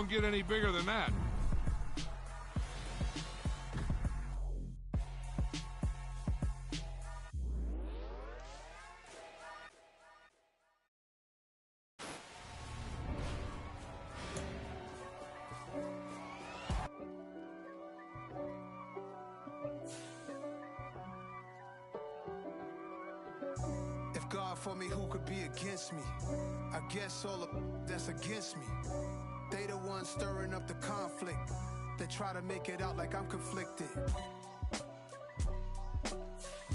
don't get any bigger than that. If God for me, who could be against me? I guess all of that's against me. They the ones stirring up the conflict. They try to make it out like I'm conflicted.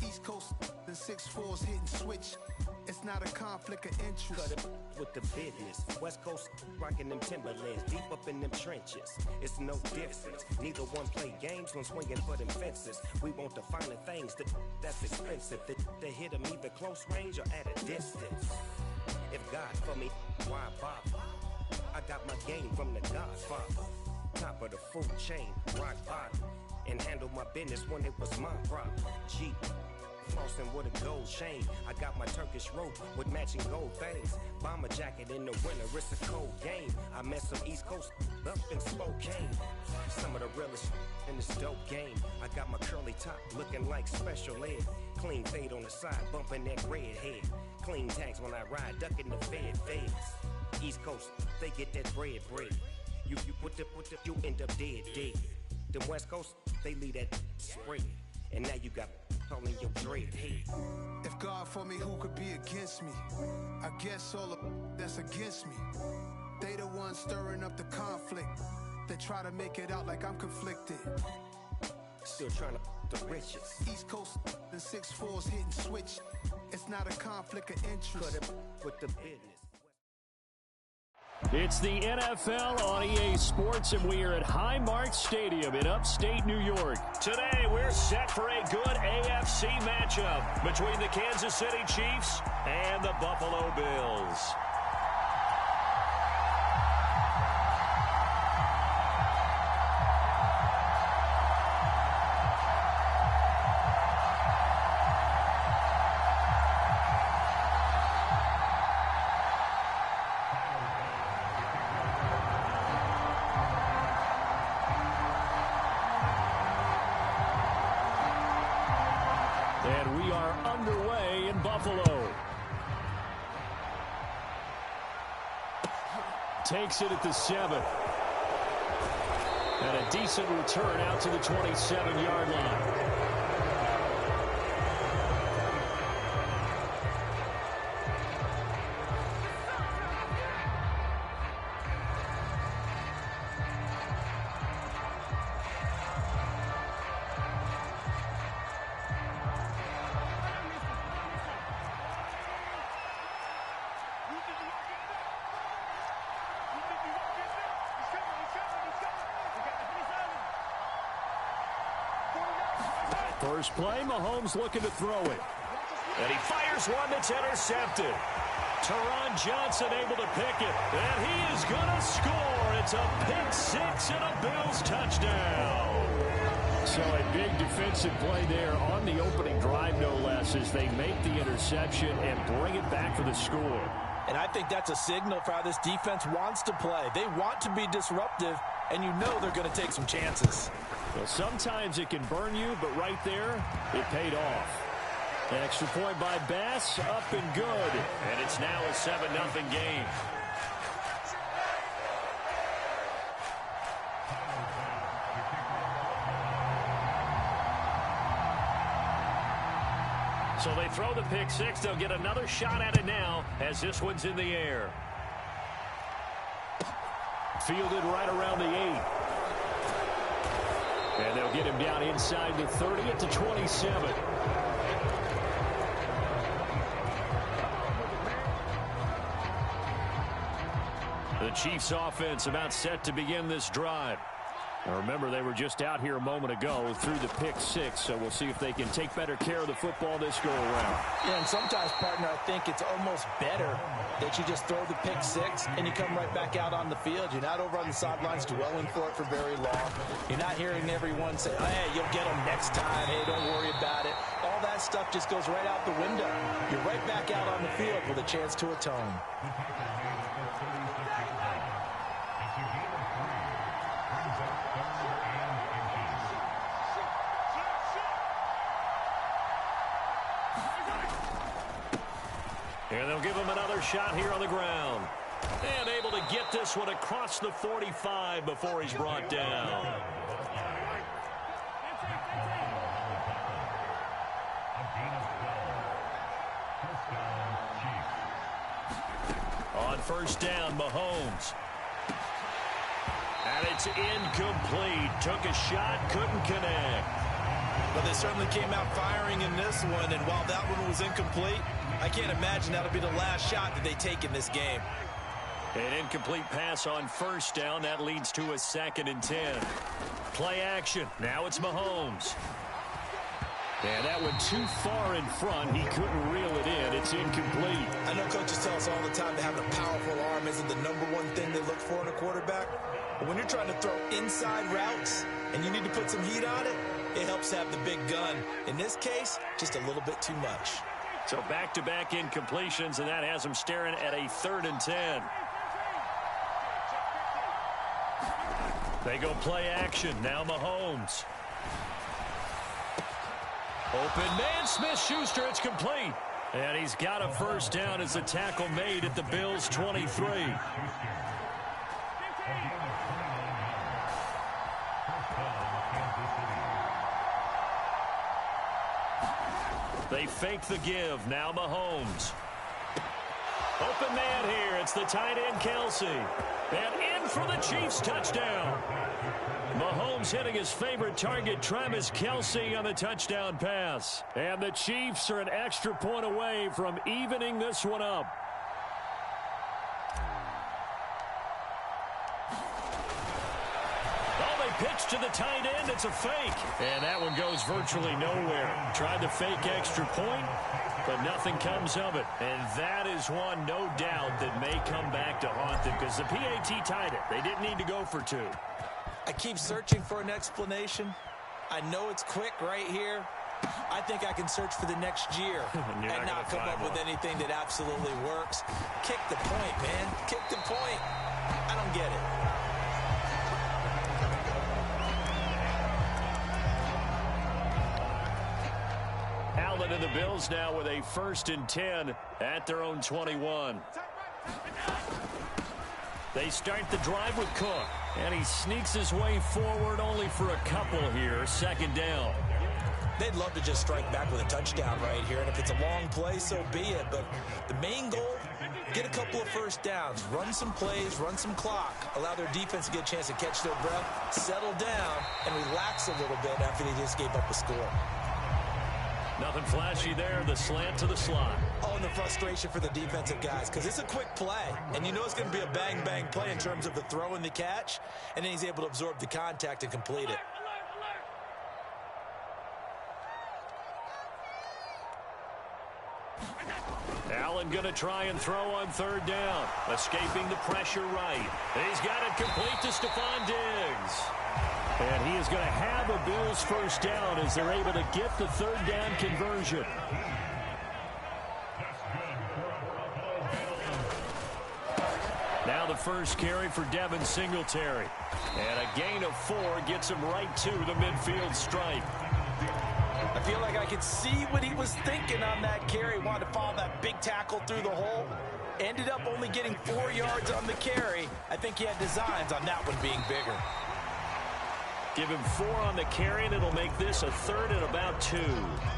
East Coast and 6'4's hitting switch. It's not a conflict of interest. Cut it with the business. West Coast rocking them Timberlands, deep up in them trenches. It's no difference. Neither one play games when swinging for them fences. We want the finer things that's expensive. That hit them either close range or at a distance. If God for me, why bother? I got my game from the Godfather. Top of the food chain, rock bottom. And handle my business when it was my problem. G. Flossing with a gold chain. I got my Turkish rope with matching gold things. Bomber jacket in the winter, it's a cold game. I met some East Coast up in Spokane. Some of the realest in this dope game. I got my curly top looking like special ed. Clean fade on the side, bumping that red head. Clean tags when I ride, ducking the feds. East Coast, they get that bread. You you end up dead. The West Coast, they leave that spread. And now you got calling your dread head. If God for me, who could be against me? I guess all of that's against me. They the ones stirring up the conflict. They try to make it out like I'm conflicted. Still trying to the riches. East Coast and 6'4's hitting switch. It's not a conflict of interest. Cut it with the business. It's the NFL on EA Sports, and we are at Highmark Stadium in upstate New York. Today, we're set for a good AFC matchup between the Kansas City Chiefs and the Buffalo Bills. And we are underway in Buffalo. Takes it at the 7. And a decent return out to the 27-yard line. First play, Mahomes looking to throw it. And he fires one that's intercepted. Teron Johnson able to pick it. And he is going to score. It's a pick six and a Bills touchdown. So a big defensive play there on the opening drive, no less, as they make the interception and bring it back for the score. And I think that's a signal for how this defense wants to play. They want to be disruptive, and you know they're going to take some chances. Well, sometimes it can burn you, but right there, it paid off. An extra point by Bass, up and good. And it's now a 7-0 game. So they throw the pick six. They'll get another shot at it now as this one's in the air. Fielded right around the 8. And they'll get him down inside the 30 at the 27. The Chiefs offense about set to begin this drive. Now remember, they were just out here a moment ago through the pick six, so we'll see if they can take better care of the football this go around. Yeah, and sometimes, partner, I think it's almost better that you just throw the pick six and you come right back out on the field. You're not over on the sidelines dwelling for it for very long. You're not hearing everyone say, hey, you'll get them next time. Hey, don't worry about it. All that stuff just goes right out the window. You're right back out on the field with a chance to atone. And they'll give him another shot here on the ground. And able to get this one across the 45 before he's brought down. On first down, Mahomes. And it's incomplete. Took a shot, couldn't connect. But they certainly came out firing in this one, and while that one was incomplete, I can't imagine that'll be the last shot that they take in this game. An incomplete pass on first down. That leads to a 2nd and 10. Play action. Now it's Mahomes. And that went too far in front. He couldn't reel it in. It's incomplete. I know coaches tell us all the time that having a powerful arm isn't the #1 thing they look for in a quarterback. But when you're trying to throw inside routes and you need to put some heat on it, it helps have the big gun. In this case, just a little bit too much. So back-to-back incompletions, and that has him staring at a 3rd and 10. They go play action. Now Mahomes. Open man, Smith-Schuster. It's complete. And he's got a first down as the tackle made at the Bills' 23. They fake the give. Now Mahomes. Open man here. It's the tight end, Kelsey. And in for the Chiefs touchdown. Mahomes hitting his favorite target, Travis Kelsey, on the touchdown pass. And the Chiefs are an extra point away from evening this one up. Pitch to the tight end. It's a fake. And that one goes virtually nowhere. Tried the fake extra point, but nothing comes of it. And that is one, no doubt, that may come back to haunt them because the PAT tied it. They didn't need to go for 2. I keep searching for an explanation. I know it's quick right here. I think I can search for the next year and not come up with anything that absolutely works. Kick the point, man. Kick the point. I don't get it. Allen and the Bills now with a 1st and 10 at their own 21. They start the drive with Cook, and he sneaks his way forward only for a couple here. 2nd down. They'd love to just strike back with a touchdown right here, and if it's a long play, so be it. But the main goal, get a couple of first downs, run some plays, run some clock, allow their defense to get a chance to catch their breath, settle down, and relax a little bit after they just gave up a score. Nothing flashy there. The slant to the slot. Oh, and the frustration for the defensive guys, because it's a quick play, and you know it's going to be a bang-bang play in terms of the throw and the catch, and then he's able to absorb the contact and complete it. Allen going to try and throw on 3rd down. Escaping the pressure right. He's got it complete to Stephon Diggs. And he is going to have a Bills first down as they're able to get the 3rd down conversion. Now the first carry for Devin Singletary. And a gain of 4 gets him right to the midfield stripe. I feel like I could see what he was thinking on that carry. Wanted to follow that big tackle through the hole. Ended up only getting 4 yards on the carry. I think he had designs on that one being bigger. Give him 4 on the carry, and it'll make this a 3rd and about 2.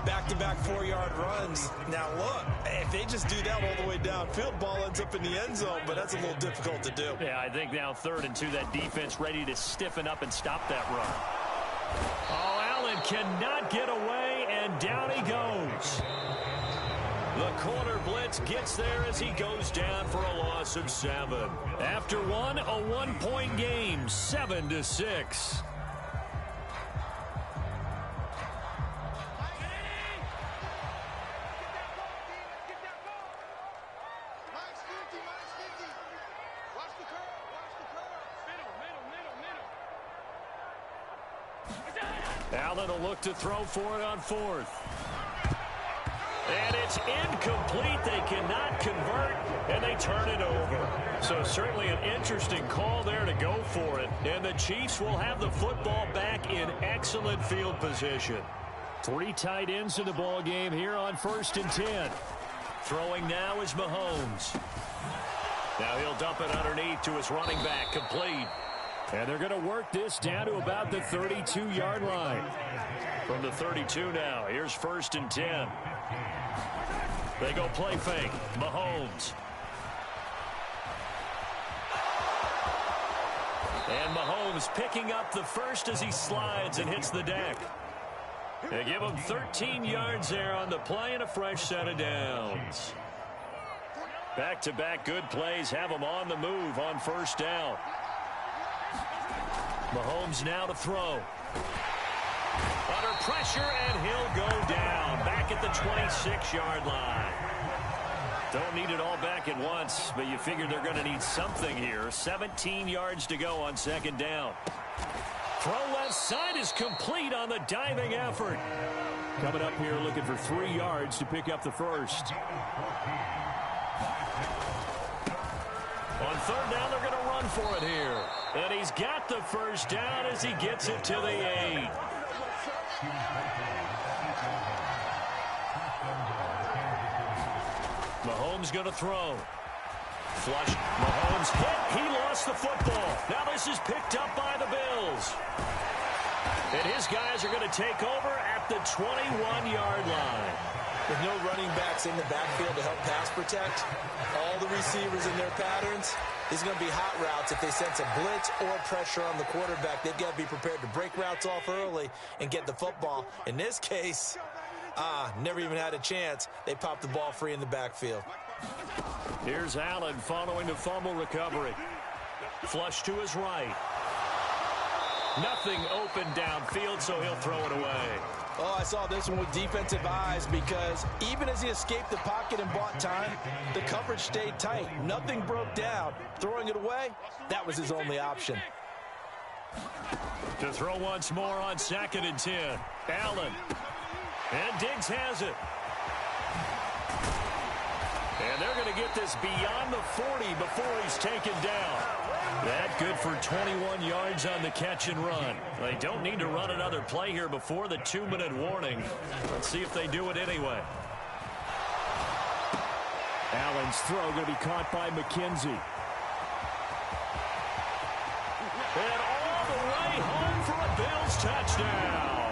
Back-to-back 4-yard runs. Now, look, if they just do that all the way downfield, ball ends up in the end zone, but that's a little difficult to do. Yeah, I think now 3rd and 2, that defense ready to stiffen up and stop that run. Oh, Allen cannot get away, and down he goes. The corner blitz gets there as he goes down for a loss of 7. After one, a 1-point game, 7-6. Allen will look to throw for it on 4th. And it's incomplete. They cannot convert, and they turn it over. So certainly an interesting call there to go for it. And the Chiefs will have the football back in excellent field position. 3 tight ends in the ball game here on 1st and 10. Throwing now is Mahomes. Now he'll dump it underneath to his running back, complete. And they're going to work this down to about the 32-yard line. From the 32 now, here's 1st and 10. They go play fake. Mahomes. And Mahomes picking up the first as he slides and hits the deck. They give him 13 yards there on the play and a fresh set of downs. Back-to-back good plays have him on the move on 1st down. Mahomes now to throw. Under pressure, and he'll go down. Back at the 26-yard line. Don't need it all back at once, but you figure they're going to need something here. 17 yards to go on 2nd down. Throw left side is complete on the diving effort. Coming up here looking for 3 yards to pick up the first. On 3rd down, they're going to run for it here. And he's got the first down as he gets it to the 8. Mahomes going to throw. Flush. Mahomes hit. He lost the football. Now this is picked up by the Bills. And his guys are going to take over at the 21-yard line. With no running backs in the backfield to help pass protect, all the receivers in their patterns, these are going to be hot routes. If they sense a blitz or pressure on the quarterback, they've got to be prepared to break routes off early and get the football. In this case, never even had a chance. They popped the ball free in the backfield. Here's Allen following the fumble recovery. Flush to his right. Nothing open downfield, so he'll throw it away. Oh, I saw this one with defensive eyes because even as he escaped the pocket and bought time, the coverage stayed tight. Nothing broke down. Throwing it away, that was his only option. To throw once more on 2nd and 10. Allen. And Diggs has it. And they're going to get this beyond the 40 before he's taken down. That good for 21 yards on the catch and run. They don't need to run another play here before the 2-minute warning. Let's see if they do it anyway. Allen's throw going to be caught by McKenzie. And all the way home for a Bills touchdown.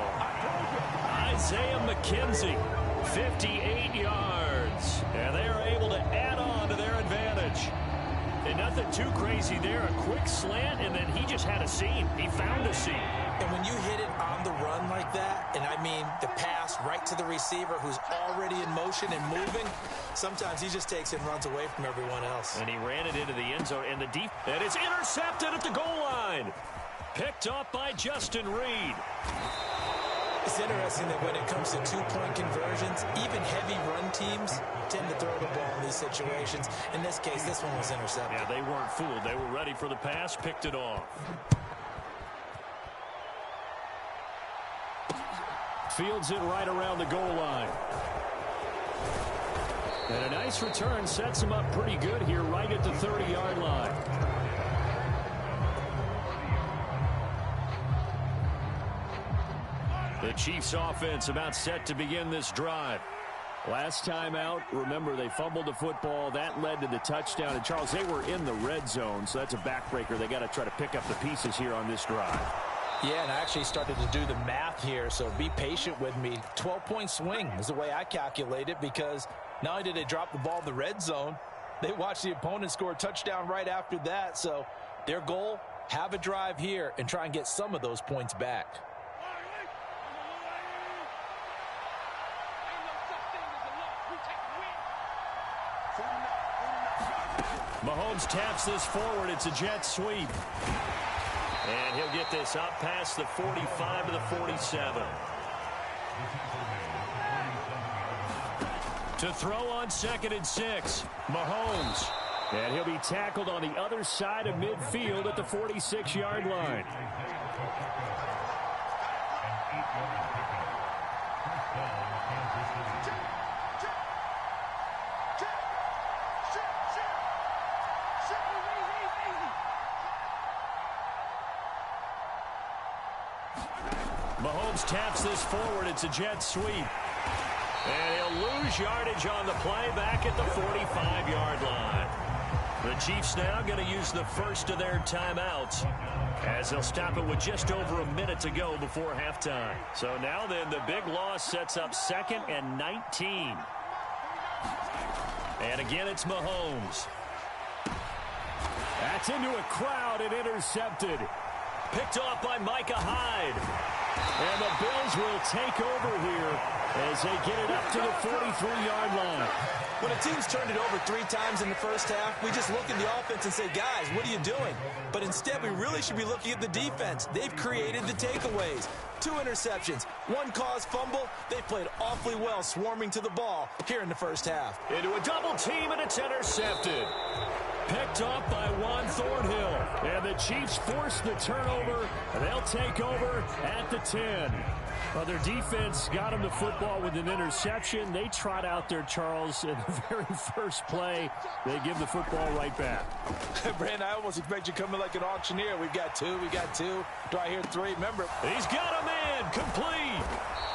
Isaiah McKenzie, 58 yards. And they are able to add on to their advantage. And nothing too crazy there. A quick slant, and then he just had a seam. He found a seam. And when you hit it on the run like that, and I mean the pass right to the receiver who's already in motion and moving, sometimes he just takes it and runs away from everyone else. And he ran it into the end zone, and and it's intercepted at the goal line. Picked up by Justin Reed. It's interesting that when it comes to two-point conversions, even heavy run teams tend to throw the ball in these situations. In this case, this one was intercepted. Yeah, they weren't fooled. They were ready for the pass, picked it off. Fields it right around the goal line. And a nice return sets him up pretty good here right at the 30-yard line. The Chiefs offense about set to begin this drive. Last time out, remember, they fumbled the football. That led to the touchdown. And, Charles, they were in the red zone, so that's a backbreaker. They got to try to pick up the pieces here on this drive. Yeah, and I actually started to do the math here, so be patient with me. 12-point swing is the way I calculate it because not only did they drop the ball in the red zone, they watched the opponent score a touchdown right after that. So their goal, have a drive here and try and get some of those points back. Mahomes taps this forward. It's a jet sweep. And he'll get this up past the 45 to the 47. To throw on 2nd and 6. Mahomes. And he'll be tackled on the other side of midfield at the 46-yard line. Mahomes taps this forward. It's a jet sweep. And he'll lose yardage on the play back at the 45-yard line. The Chiefs now going to use the first of their timeouts as they'll stop it with just over a minute to go before halftime. So now then, the big loss sets up 2nd and 19. And again, it's Mahomes. That's into a crowd and intercepted. Picked off by Micah Hyde. And the Bills will take over here as they get it up to the 43-yard line. When a team's turned it over 3 times in the first half, we just look at the offense and say, guys, what are you doing? But instead, we really should be looking at the defense. They've created the takeaways. 2 interceptions, 1 caused fumble. They played awfully well swarming to the ball here in the first half. Into a double team, and it's intercepted. Picked off by Juan Thornhill. And the Chiefs force the turnover, and they'll take over at the 10. Well, their defense got them the football with an interception. They trot out there, Charles, in the very first play. They give the football right back. Brandon, I almost expect you coming like an auctioneer. We've got 2. Do I hear 3? Remember. He's got him in. Complete.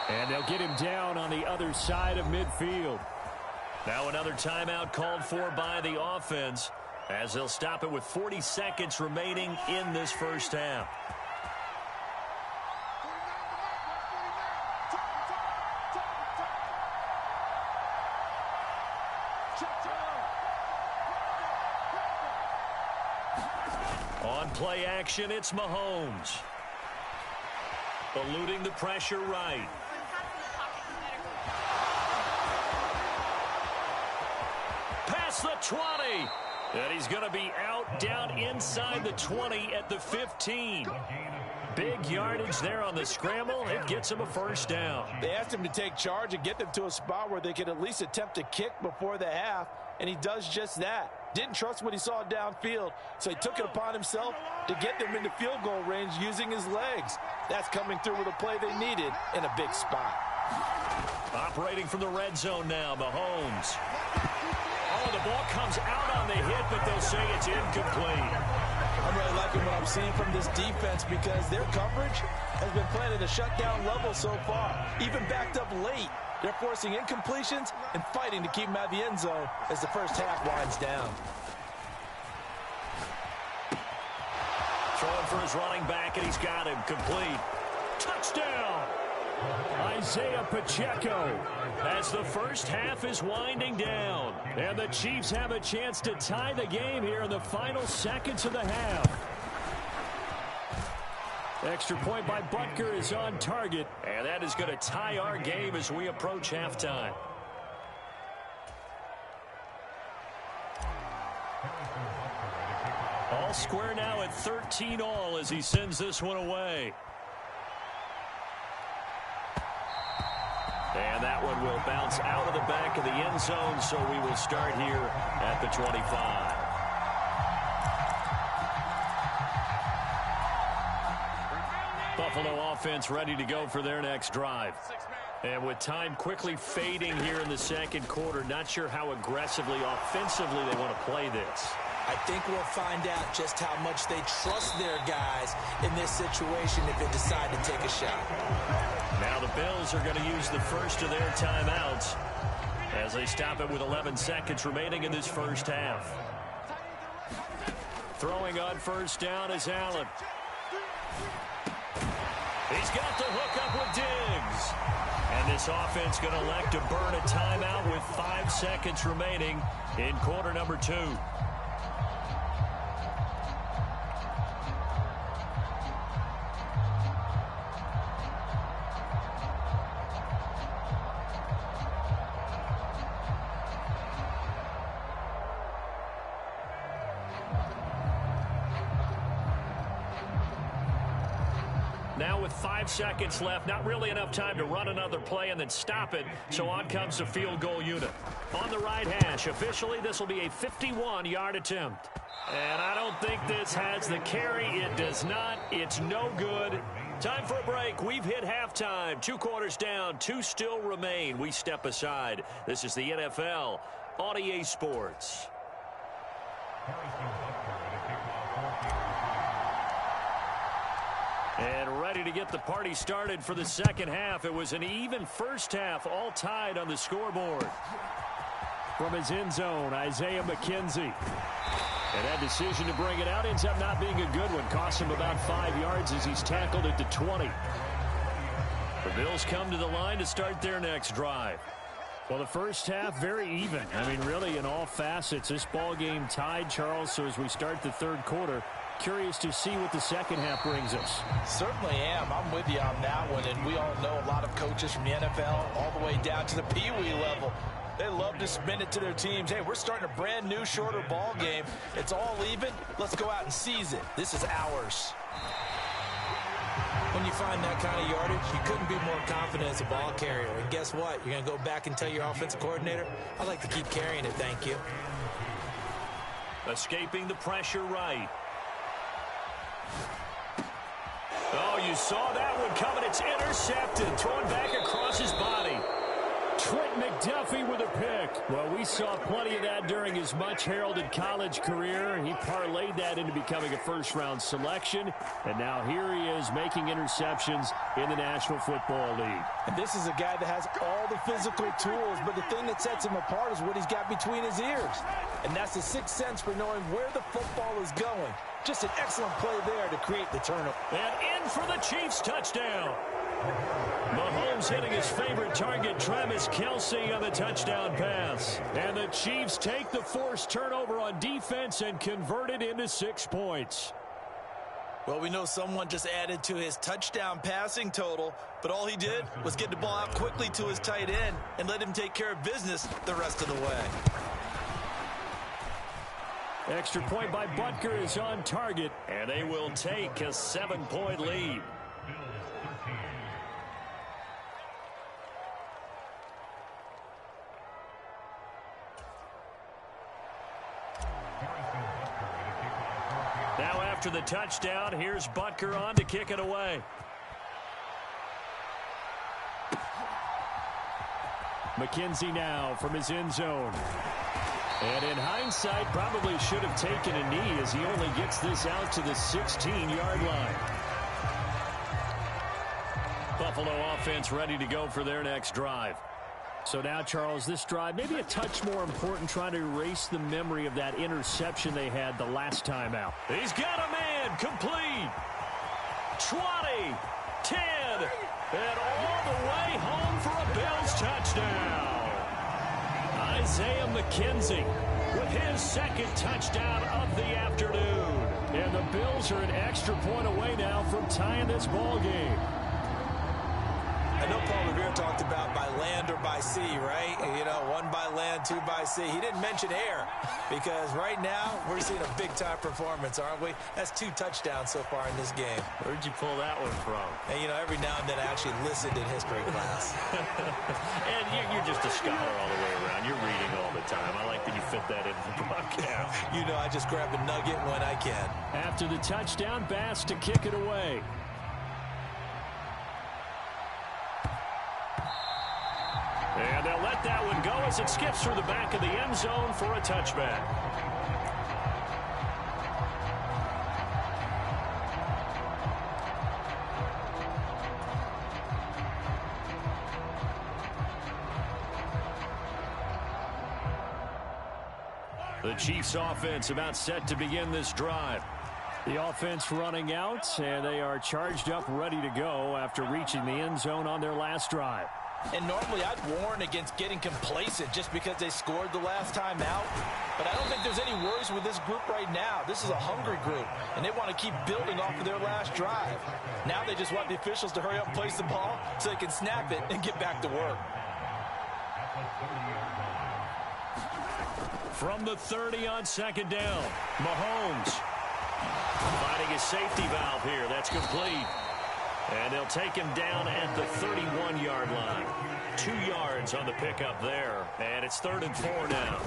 And they'll get him down on the other side of midfield. Now another timeout called for by the offense as they'll stop it with 40 seconds remaining in this first half. On play action, it's Mahomes. Eluding the pressure right. Past the 20. And he's going to be out down inside the 20 at the 15. Big yardage there on the scramble. It gets him a first down. They asked him to take charge and get them to a spot where they could at least attempt to kick before the half, and he does just that. Didn't trust what he saw downfield, so he took it upon himself to get them into field goal range using his legs. That's coming through with a play they needed in a big spot. Operating from the red zone now, Mahomes. Oh, the ball comes out on the hit, but they'll say it's incomplete. I'm really liking what I'm seeing from this defense because their coverage has been playing at a shutdown level so far. Even backed up late, they're forcing incompletions and fighting to keep them out of the end zone as the first half winds down. Throwing for his running back, and he's got him complete. Touchdown! Isaiah Pacheco as the first half is winding down. And the Chiefs have a chance to tie the game here in the final seconds of the half. Extra point by Butker is on target. And that is going to tie our game as we approach halftime. All square now at 13-all as he sends this one away. And that one will bounce out of the back of the end zone, so we will start here at the 25. Buffalo offense ready to go for their next drive. And with time quickly fading here in the second quarter, not sure how aggressively, offensively they want to play this. I think we'll find out just how much they trust their guys in this situation if they decide to take a shot. Now the Bills are going to use the first of their timeouts as they stop it with 11 seconds remaining in this first half. Throwing on first down is Allen. He's got the hook up with Diggs. And this offense going to elect to burn a timeout with 5 seconds remaining in quarter number 2. Now with 5 seconds left, not really enough time to run another play and then stop it, so on comes the field goal unit. On the right hash, officially this will be a 51-yard attempt. And I don't think this has the carry. It does not. It's no good. Time for a break. We've hit halftime. 2 quarters down, 2 still remain. We step aside. This is the NFL on EA Sports. And ready to get the party started for the second half. It was an even first half, all tied on the scoreboard. From his end zone, Isaiah McKenzie. And that decision to bring it out ends up not being a good one. Cost him about 5 yards as he's tackled at the 20. The Bills come to the line to start their next drive. Well, the first half, very even. I mean, really, in all facets, this ball game tied, Charles. So as we start the third quarter, curious to see what the second half brings us. Certainly am. I'm with you on that one. And we all know a lot of coaches from the NFL all the way down to the Pee-wee level. They love to spin it to their teams. Hey, we're starting a brand new, shorter ball game. It's all even. Let's go out and seize it. This is ours. When you find that kind of yardage, you couldn't be more confident as a ball carrier. And guess what? You're going to go back and tell your offensive coordinator, I'd like to keep carrying it, thank you. Escaping the pressure right. Oh, you saw that one coming. It's intercepted. Thrown back across his body. Trent McDuffie with a pick. Well, we saw plenty of that during his much-heralded college career. He parlayed that into becoming a first-round selection. And now here he is making interceptions in the National Football League. And this is a guy that has all the physical tools, but the thing that sets him apart is what he's got between his ears. And that's the sixth sense for knowing where the football is going. Just an excellent play there to create the turnover. And in for the Chiefs touchdown. Mahomes hitting his favorite target, Travis Kelce, on the touchdown pass. And the Chiefs take the forced turnover on defense and convert it into 6 points. Well, we know someone just added to his touchdown passing total, but all he did was get the ball out quickly to his tight end and let him take care of business the rest of the way. Extra point by Butker is on target, and they will take a 7-point lead. Now after the touchdown, here's Butker on to kick it away. McKenzie now from his end zone. And in hindsight, probably should have taken a knee as he only gets this out to the 16-yard line. Buffalo offense ready to go for their next drive. So now, Charles, this drive maybe a touch more important, trying to erase the memory of that interception they had the last time out. He's got a man, complete. 20, 10, and all the way home for a Bills touchdown. Isaiah McKenzie with his second touchdown of the afternoon. And the Bills are an extra point away now from tying this ball game. I know Paul Revere talked about by land or by sea, right? You know, 1 by land, 2 by sea. He didn't mention air because right now we're seeing a big-time performance, aren't we? That's 2 touchdowns so far in this game. Where'd you pull that one from? And, you know, every now and then I actually listened in history class. And you're just a scholar all the way around. You're reading all the time. I like that you fit that in the broadcast. You know, I just grab a nugget when I can. After the touchdown, Bass to kick it away. And they'll let that one go as it skips through the back of the end zone for a touchback. The Chiefs offense about set to begin this drive. The offense running out, and they are charged up, ready to go after reaching the end zone on their last drive. And normally I'd warn against getting complacent just because they scored the last time out. But I don't think there's any worries with this group right now. This is a hungry group, and they want to keep building off of their last drive. Now they just want the officials to hurry up and place the ball so they can snap it and get back to work. From the 30 on second down, Mahomes finding a safety valve here. That's complete. And they'll take him down at the 31-yard line. 2 yards on the pickup there. And it's 3rd and 4 now.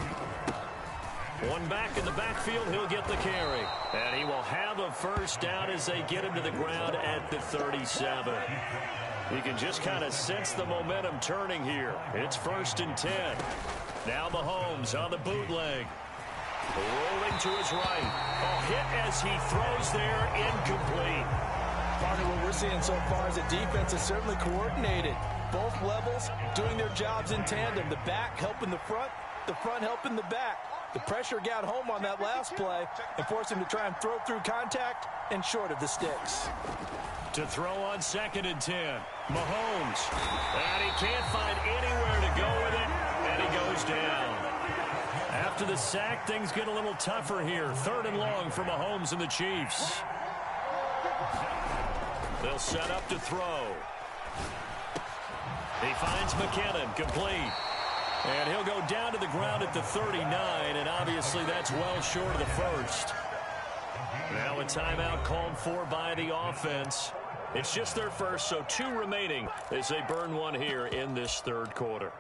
One back in the backfield, he'll get the carry. And he will have a first down as they get him to the ground at the 37. You can just kind of sense the momentum turning here. It's 1st and 10. Now Mahomes on the bootleg. Rolling to his right. A hit as he throws there, incomplete. Part of what seeing so far is the defense is certainly coordinated. Both levels doing their jobs in tandem. The back helping the front helping the back. The pressure got home on that last play and forced him to try and throw through contact and short of the sticks. To throw on 2nd and 10. Mahomes. And he can't find anywhere to go with it, and he goes down. After the sack, things get a little tougher here. 3rd and long for Mahomes and the Chiefs. They'll set up to throw. He finds McKinnon, complete. And he'll go down to the ground at the 39, and obviously that's well short of the first. Now a timeout called for by the offense. It's just their first, so 2 remaining as they burn one here in this 3rd quarter.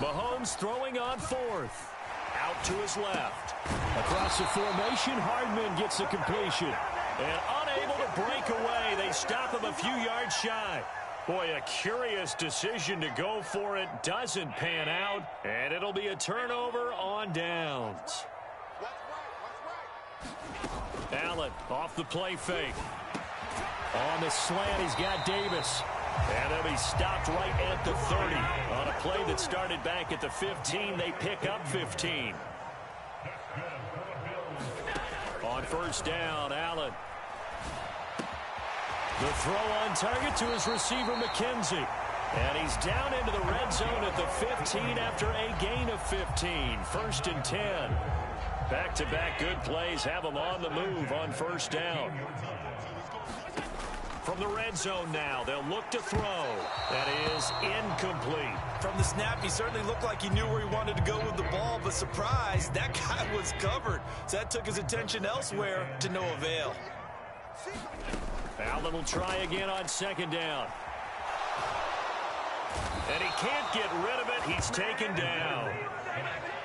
Mahomes throwing on 4th. Out to his left. Across the formation, Hardman gets the completion. And unable to break away, they stop him a few yards shy. Boy, a curious decision to go for it. Doesn't pan out, and it'll be a turnover on downs. Allen off the play fake. On the slant, he's got Davis. And they'll be stopped right at the 30. On a play that started back at the 15, they pick up 15. On 1st down, Allen. The throw on target to his receiver, McKenzie. And he's down into the red zone at the 15 after a gain of 15. 1st and 10. Back-to-back good plays have them on the move on 1st down. From the red zone now, they'll look to throw. That is incomplete. From the snap, he certainly looked like he knew where he wanted to go with the ball, but surprise, that guy was covered. So that took his attention elsewhere to no avail. Allen will try again on 2nd down. And he can't get rid of it. He's taken down.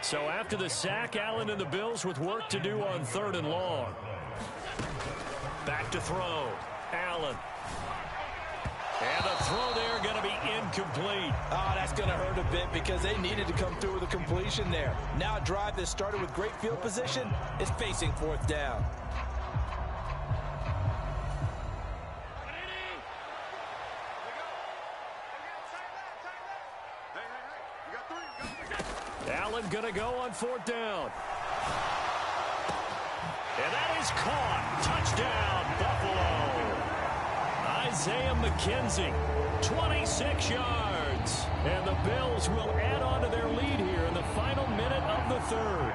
So after the sack, Allen and the Bills with work to do on 3rd and long. Back to throw. Allen. And the throw there going to be incomplete. Oh, that's going to hurt a bit because they needed to come through with a completion there. Now a drive that started with great field position is facing 4th down. Allen going to go on 4th down. And that is caught. Touchdown, Buffalo. Isaiah McKenzie, 26 yards. And the Bills will add on to their lead here in the final minute of the 3rd.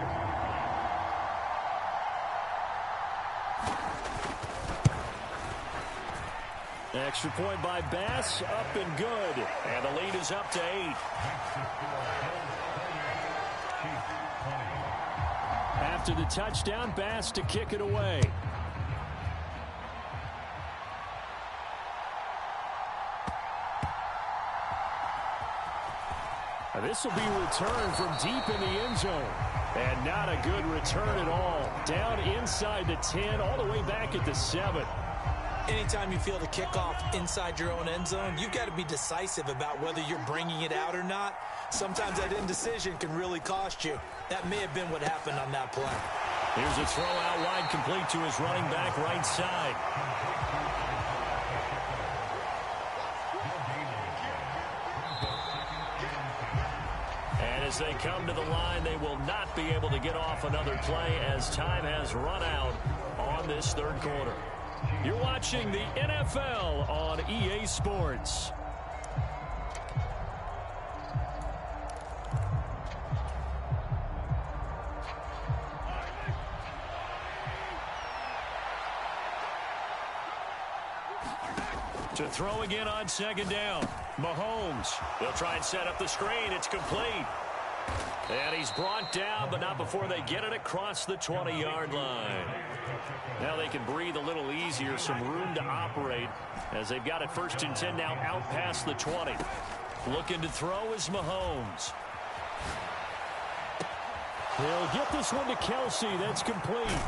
Extra point by Bass, up and good. And the lead is up to 8. After the touchdown, Bass to kick it away. This will be returned from deep in the end zone. And not a good return at all. Down inside the 10, all the way back at the 7. Anytime you feel the kickoff inside your own end zone, you've got to be decisive about whether you're bringing it out or not. Sometimes that indecision can really cost you. That may have been what happened on that play. Here's a throw out wide, complete to his running back right side. And as they come to the line, they will not be able to get off another play as time has run out on this 3rd quarter. You're watching the NFL on EA Sports. To throw again on 2nd down. Mahomes. They'll try and set up the screen. It's complete. And he's brought down, but not before they get it across the 20-yard line. Now they can breathe a little easier, some room to operate as they've got it 1st and 10 now out past the 20. Looking to throw is Mahomes. He'll get this one to Kelsey. That's complete.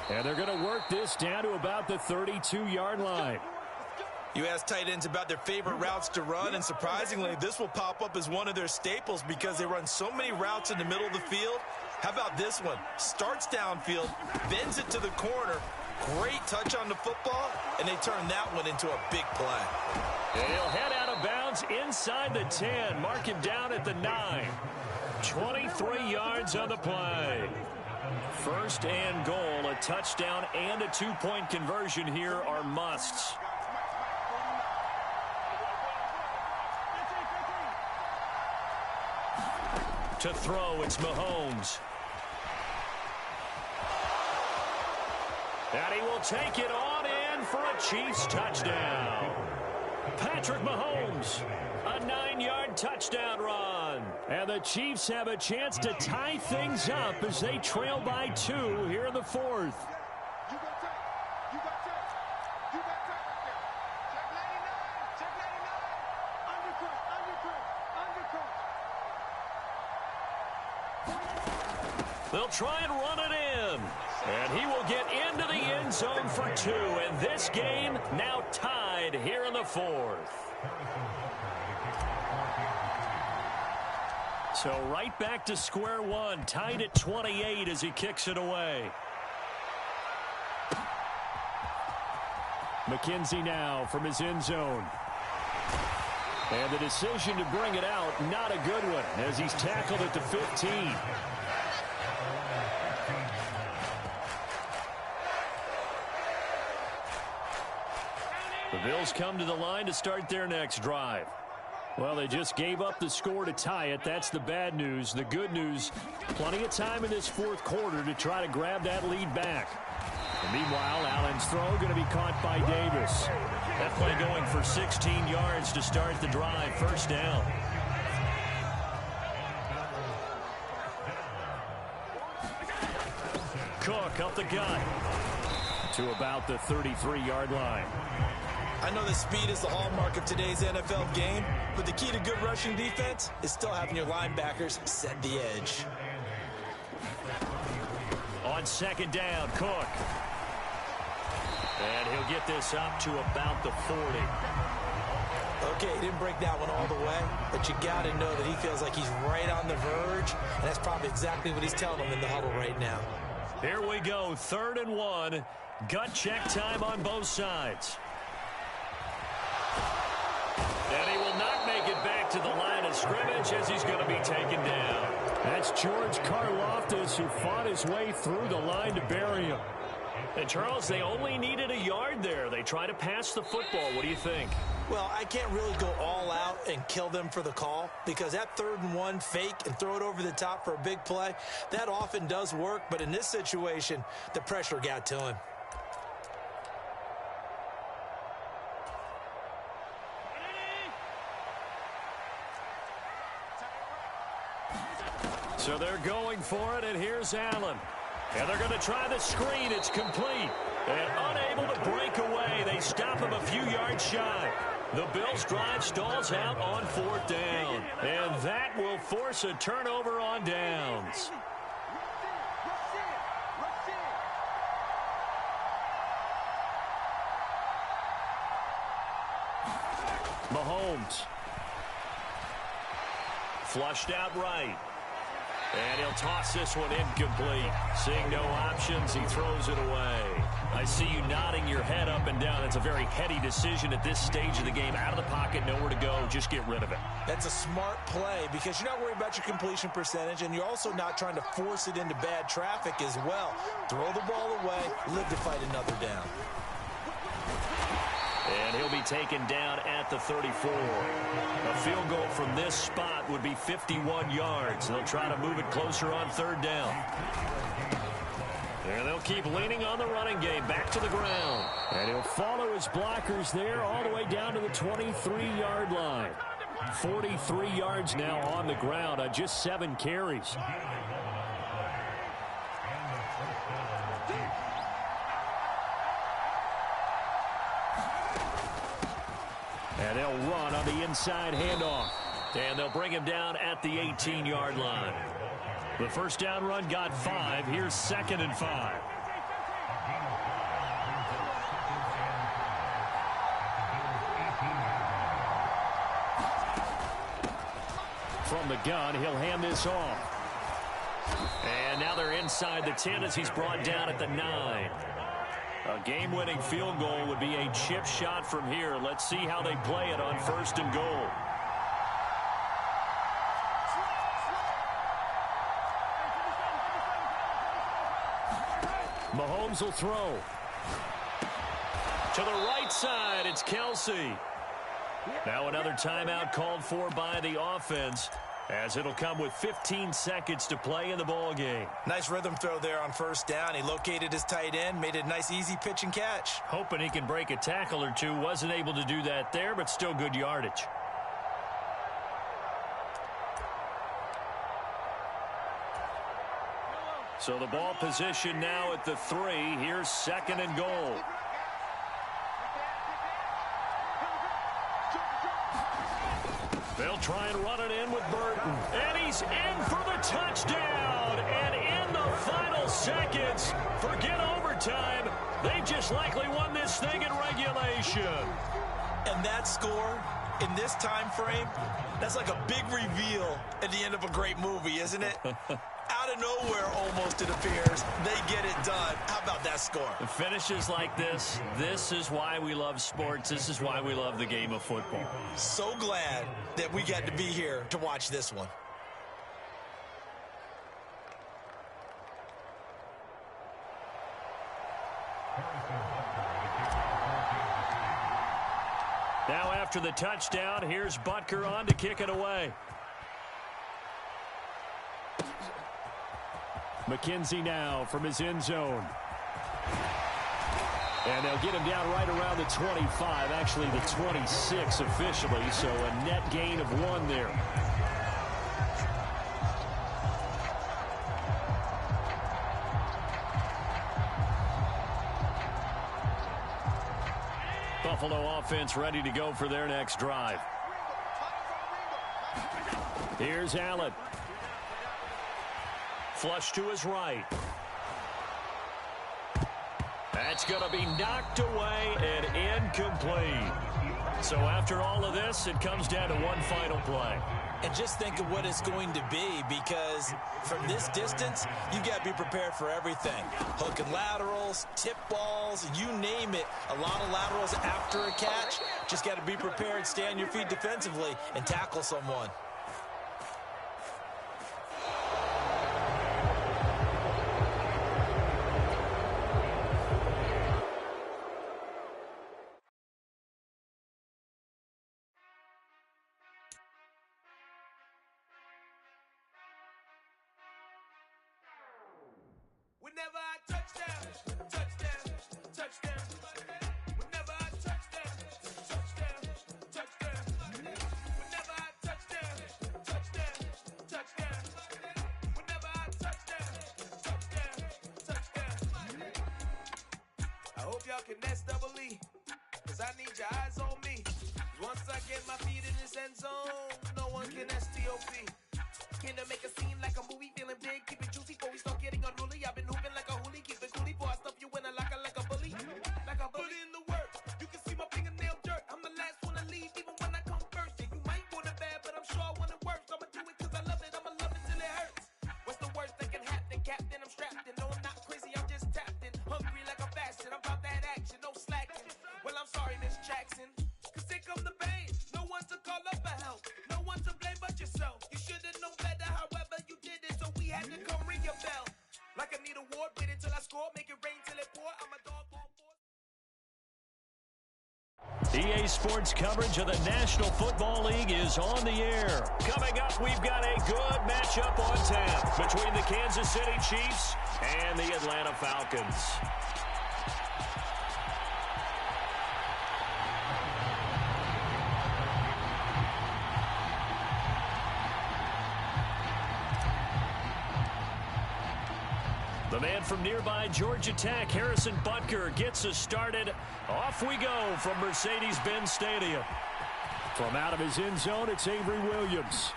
And they're going to work this down to about the 32-yard line. You ask tight ends about their favorite routes to run, and surprisingly, this will pop up as one of their staples because they run so many routes in the middle of the field. How about this one? Starts downfield, bends it to the corner, great touch on the football, and they turn that one into a big play. And he'll head out of bounds inside the 10. Mark him down at the 9. 23 yards on the play. First and goal, a touchdown and a 2-point conversion here are musts. To throw, it's Mahomes. And he will take it on in for a Chiefs touchdown. Patrick Mahomes, a 9-yard touchdown run. And the Chiefs have a chance to tie things up as they trail by 2 here in the 4th. They'll try and run it in. And he will get into the end zone for 2. And this game now tied here in the 4th. So right back to square one. Tied at 28 as he kicks it away. McKenzie now from his end zone. And the decision to bring it out, not a good one, as he's tackled at the 15. The Bills come to the line to start their next drive. Well, they just gave up the score to tie it. That's the bad news. The good news, plenty of time in this 4th quarter to try to grab that lead back. And meanwhile, Allen's throw going to be caught by Davis. That play going for 16 yards to start the drive. First down. Cook up the gut to about the 33-yard line. I know that speed is the hallmark of today's NFL game, but the key to good rushing defense is still having your linebackers set the edge. On second down, Cook. And he'll get this up to about the 40. Okay, he didn't break that one all the way, but you got to know that he feels like he's right on the verge, and that's probably exactly what he's telling them in the huddle right now. Here we go, 3rd and 1. Gut check time on both sides. And he will not make it back to the line of scrimmage as he's going to be taken down. That's George Karlaftis, who fought his way through the line to bury him. And, Charles, they only needed a yard there. They tried to pass the football. What do you think? Well, I can't really go all out and kill them for the call because that 3rd and 1 fake and throw it over the top for a big play, that often does work. But in this situation, the pressure got to him. So they're going for it, and here's Allen. And they're going to try the screen. It's complete. And unable to break away. They stop him a few yards shy. The Bills' drive stalls out on 4th down. And that will force a turnover on downs. Mahomes. Flushed out right. And he'll toss this one incomplete. Seeing no options, he throws it away. I see you nodding your head up and down. It's a very heady decision at this stage of the game. Out of the pocket, nowhere to go. Just get rid of it. That's a smart play because you're not worried about your completion percentage, and you're also not trying to force it into bad traffic as well. Throw the ball away, live to fight another down. And he'll be taken down at the 34. A field goal from this spot would be 51 yards. They'll try to move it closer on 3rd down. And they'll keep leaning on the running game back to the ground. And he'll follow his blockers there all the way down to the 23-yard line. 43 yards now on the ground on just 7 carries. And they'll run on the inside handoff. And they'll bring him down at the 18-yard line. The first down run got 5. Here's 2nd and 5. From the gun, he'll hand this off. And now they're inside the 10 as he's brought down at the 9. A game-winning field goal would be a chip shot from here. Let's see how they play it on 1st and goal. Mahomes will throw. To the right side, it's Kelsey. Now another timeout called for by the offense, as it'll come with 15 seconds to play in the ball game. Nice rhythm throw there on 1st down. He located his tight end, made it a nice easy pitch and catch. Hoping he can break a tackle or two. Wasn't able to do that there, but still good yardage. So the ball position now at the 3. Here's 2nd and goal. They'll try and run it in with Burton. And he's in for the touchdown. And in the final seconds, forget overtime. They just likely won this thing in regulation. And that score in this time frame, that's like a big reveal at the end of a great movie, isn't it? Out of nowhere, almost, it appears, they get it done. How about that score? The finishes like this is why we love sports. This is why we love the game of football. So glad that we got to be here to watch this one. Now after the touchdown, here's Butker on to kick it away. McKenzie now from his end zone. And they'll get him down right around the 25, actually the 26 officially, so a net gain of 1 there. Buffalo offense ready to go for their next drive. Here's Allen. Flush to his right. That's going to be knocked away and incomplete. So after all of this, it comes down to one final play. And just think of what it's going to be, because from this distance, you got to be prepared for everything. Hook and laterals, tip balls, you name it. A lot of laterals after a catch. Just got to be prepared, stay on your feet defensively, and tackle someone. Whenever I touchdown, touchdown, touchdown. Whenever I touchdown, touchdown, touchdown. Whenever I touchdown, touchdown, touchdown. Whenever I touchdown, touchdown, touchdown. I hope y'all can nest double E, 'cause I need your eyes on me. Once I get my feet in this end zone, no one can STOP. Can I make a scene like a movie, feeling big, keep it juicy before we start getting unruly. I've been hooping like a hoolie, keep it coolie before I stuff you in a locker like a bully. Like a bully. Put in the work, you can see my fingernail dirt. I'm the last one to leave, even when I come first. Yeah, you might want it bad, but I'm sure I want it worse. I'ma do it 'cause I love it, I'ma love it till it hurts. What's the worst that can happen, Captain? I'm strapped in, no I'm not crazy, I'm just tapped in. Hungry like I'm fasting, I'm about that action, no slacking. Well, I'm sorry, Miss Jackson, 'cause here come the pain. No one to call up for help, no one to blame but yourself. You should've known better, however you did it, so we had to come ring your bell. Like I need a ward, wait until I score, make it rain till it pour. I'm a dog on force. EA Sports coverage of the National Football League is on the air. Coming up, we've got a good matchup on tap between the Kansas City Chiefs and the Atlanta Falcons. The man from nearby Georgia Tech, Harrison Butker, gets us started. Off we go from Mercedes-Benz Stadium. From out of his end zone, it's Avery Williams.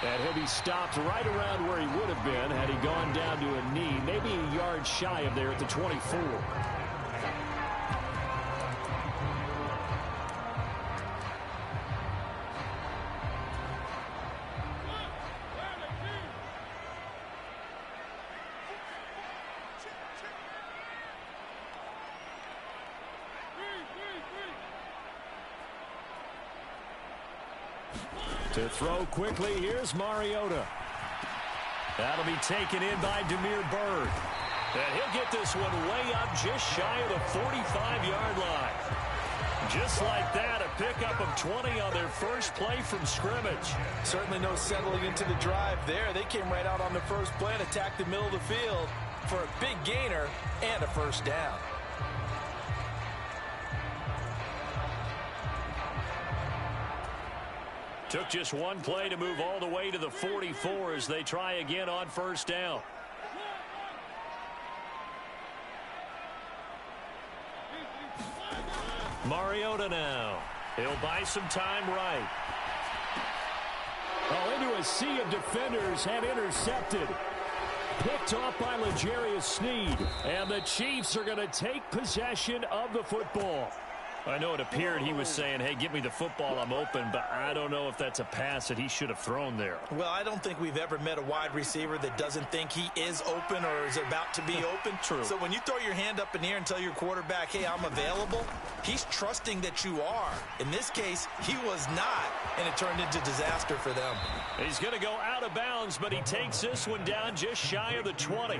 And he'll be stopped right around where he would have been had he gone down to a knee, maybe a yard shy of there at the 24. To throw quickly, here's Mariota. That'll be taken in by Damiere Byrd. And he'll get this one way up just shy of the 45-yard line. Just like that, a pickup of 20 on their first play from scrimmage. Certainly no settling into the drive there. They came right out on the first play and attacked the middle of the field for a big gainer and a first down. Took just one play to move all the way to the 44 as they try again on first down. Mariota now. He'll buy some time right. Oh, into a sea of defenders and intercepted. Picked off by L'Jarius Sneed. And the Chiefs are going to take possession of the football. I know it appeared he was saying, hey, give me the football, I'm open, but I don't know if that's a pass that he should have thrown there. Well, I don't think we've ever met a wide receiver that doesn't think he is open or is about to be open. True. So when you throw your hand up in the air and tell your quarterback, hey, I'm available, he's trusting that you are. In this case, he was not, and it turned into disaster for them. He's going to go out of bounds, but he takes this one down just shy of the 20.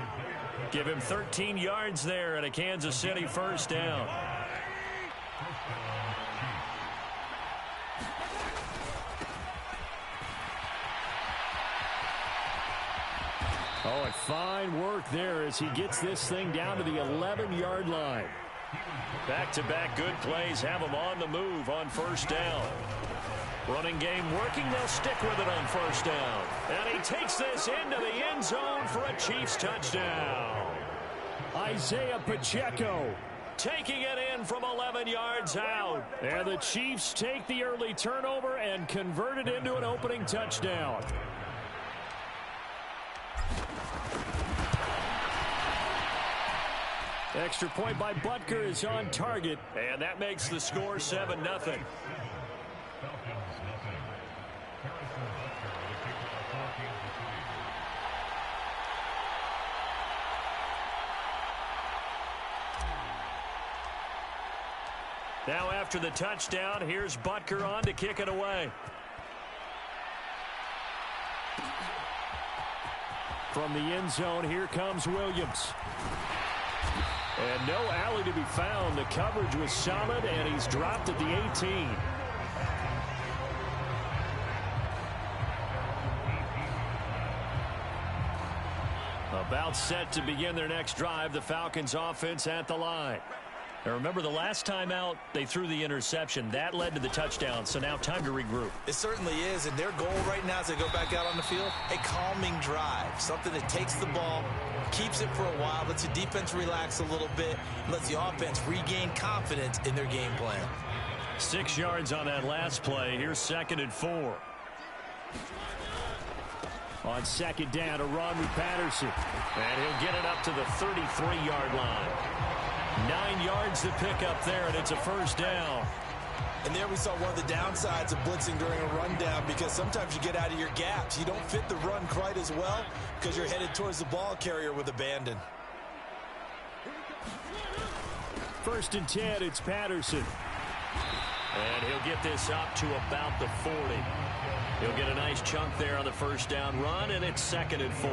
Give him 13 yards there and a Kansas City first down. Oh, and fine work there as he gets this thing down to the 11-yard line. Back-to-back good plays have him on the move on first down. Running game working. They'll stick with it on first down. And he takes this into the end zone for a Chiefs touchdown. Isaiah Pacheco taking it in from 11 yards out. And the Chiefs take the early turnover and convert it into an opening touchdown. Extra point by Butker is on target, and that makes the score 7-0. Now after the touchdown, here's Butker on to kick it away. From the end zone, here comes Williams. And no alley to be found. The coverage was solid, and he's dropped at the 18. About set to begin their next drive. The Falcons offense at the line. Now remember, the last time out, they threw the interception. That led to the touchdown, so now time to regroup. It certainly is, and their goal right now as they go back out on the field, a calming drive. Something that takes the ball, keeps it for a while, lets the defense relax a little bit, lets the offense regain confidence in their game plan. 6 yards on that last play. Here's 2nd and 4. On second down, a run with Patterson. And he'll get it up to the 33-yard line. 9 yards to pick up there, and it's a first down. And there we saw one of the downsides of blitzing during a rundown, because sometimes you get out of your gaps. You don't fit the run quite as well because you're headed towards the ball carrier with abandon. 1st and 10, it's Patterson. And he'll get this up to about the 40. He'll get a nice chunk there on the first down run, and it's 2nd and 4.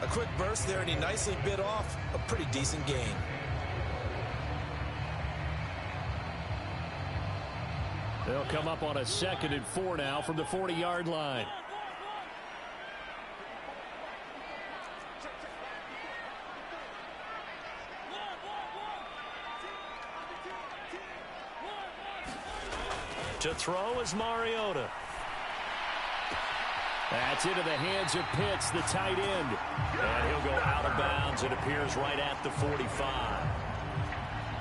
A quick burst there, and he nicely bit off a pretty decent gain. They'll come up on a 2nd and 4 now from the 40-yard line. To throw is Mariota. That's into the hands of Pitts, the tight end. And he'll go out of bounds. It appears right at the 45.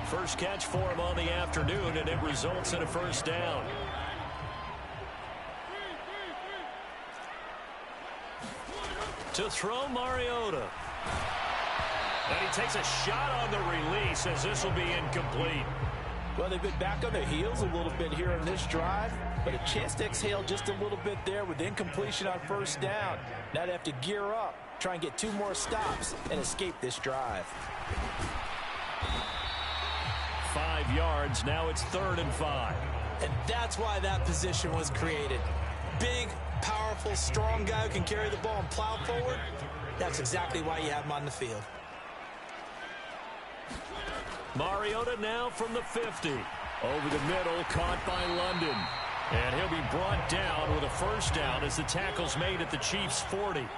First catch for him on the afternoon, and it results in a first down. To throw, Mariota. And he takes a shot on the release as this will be incomplete. Well, they've been back on their heels a little bit here in this drive, but a chance to exhale just a little bit there with incompletion on first down. Now they have to gear up, try and get 2 more stops, and escape this drive. 5 yards. Now it's 3rd and 5. And that's why that position was created. Big, powerful, strong guy who can carry the ball and plow forward. That's exactly why you have him on the field. Mariota now from the 50. Over the middle, caught by London. And he'll be brought down with a first down as the tackle's made at the Chiefs' 40.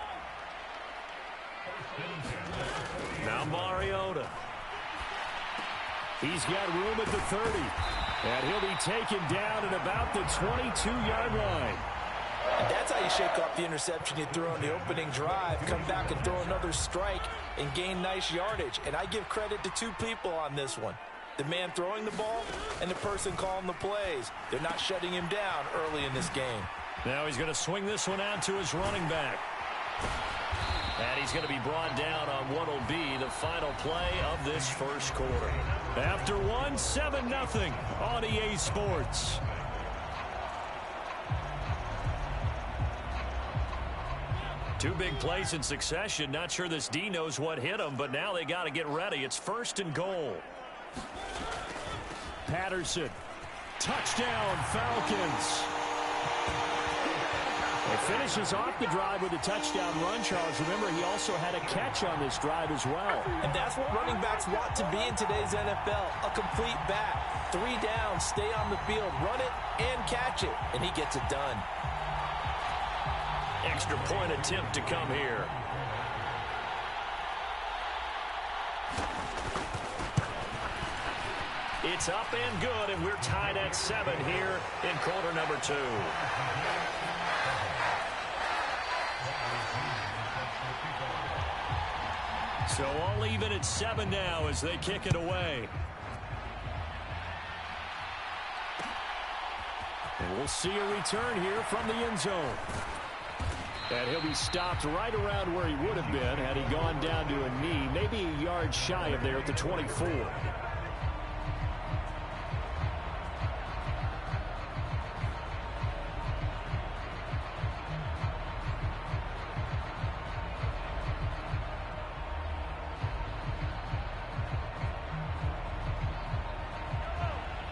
Now Mariota. He's got room at the 30. And he'll be taken down at about the 22-yard line. And that's how you shake off the interception you threw in the opening drive, come back and throw another strike and gain nice yardage. And I give credit to 2 people on this one. The man throwing the ball and the person calling the plays. They're not shutting him down early in this game. Now he's going to swing this one out to his running back. And he's going to be brought down on what will be the final play of this first quarter. After 1, 7-0 on EA Sports. Two big plays in succession. Not sure this D knows what hit him, but now they got to get ready. It's 1st and goal. Patterson. Touchdown, Falcons. He finishes off the drive with a touchdown run, Charles. Remember, he also had a catch on this drive as well. And that's what running backs want to be in today's NFL, a complete back. 3 down, stay on the field, run it, and catch it. And he gets it done. Extra point attempt to come here. It's up and good, and we're tied at 7 here in quarter number 2. So all even at 7 now as they kick it away. And we'll see a return here from the end zone. And he'll be stopped right around where he would have been had he gone down to a knee, maybe a yard shy of there at the 24.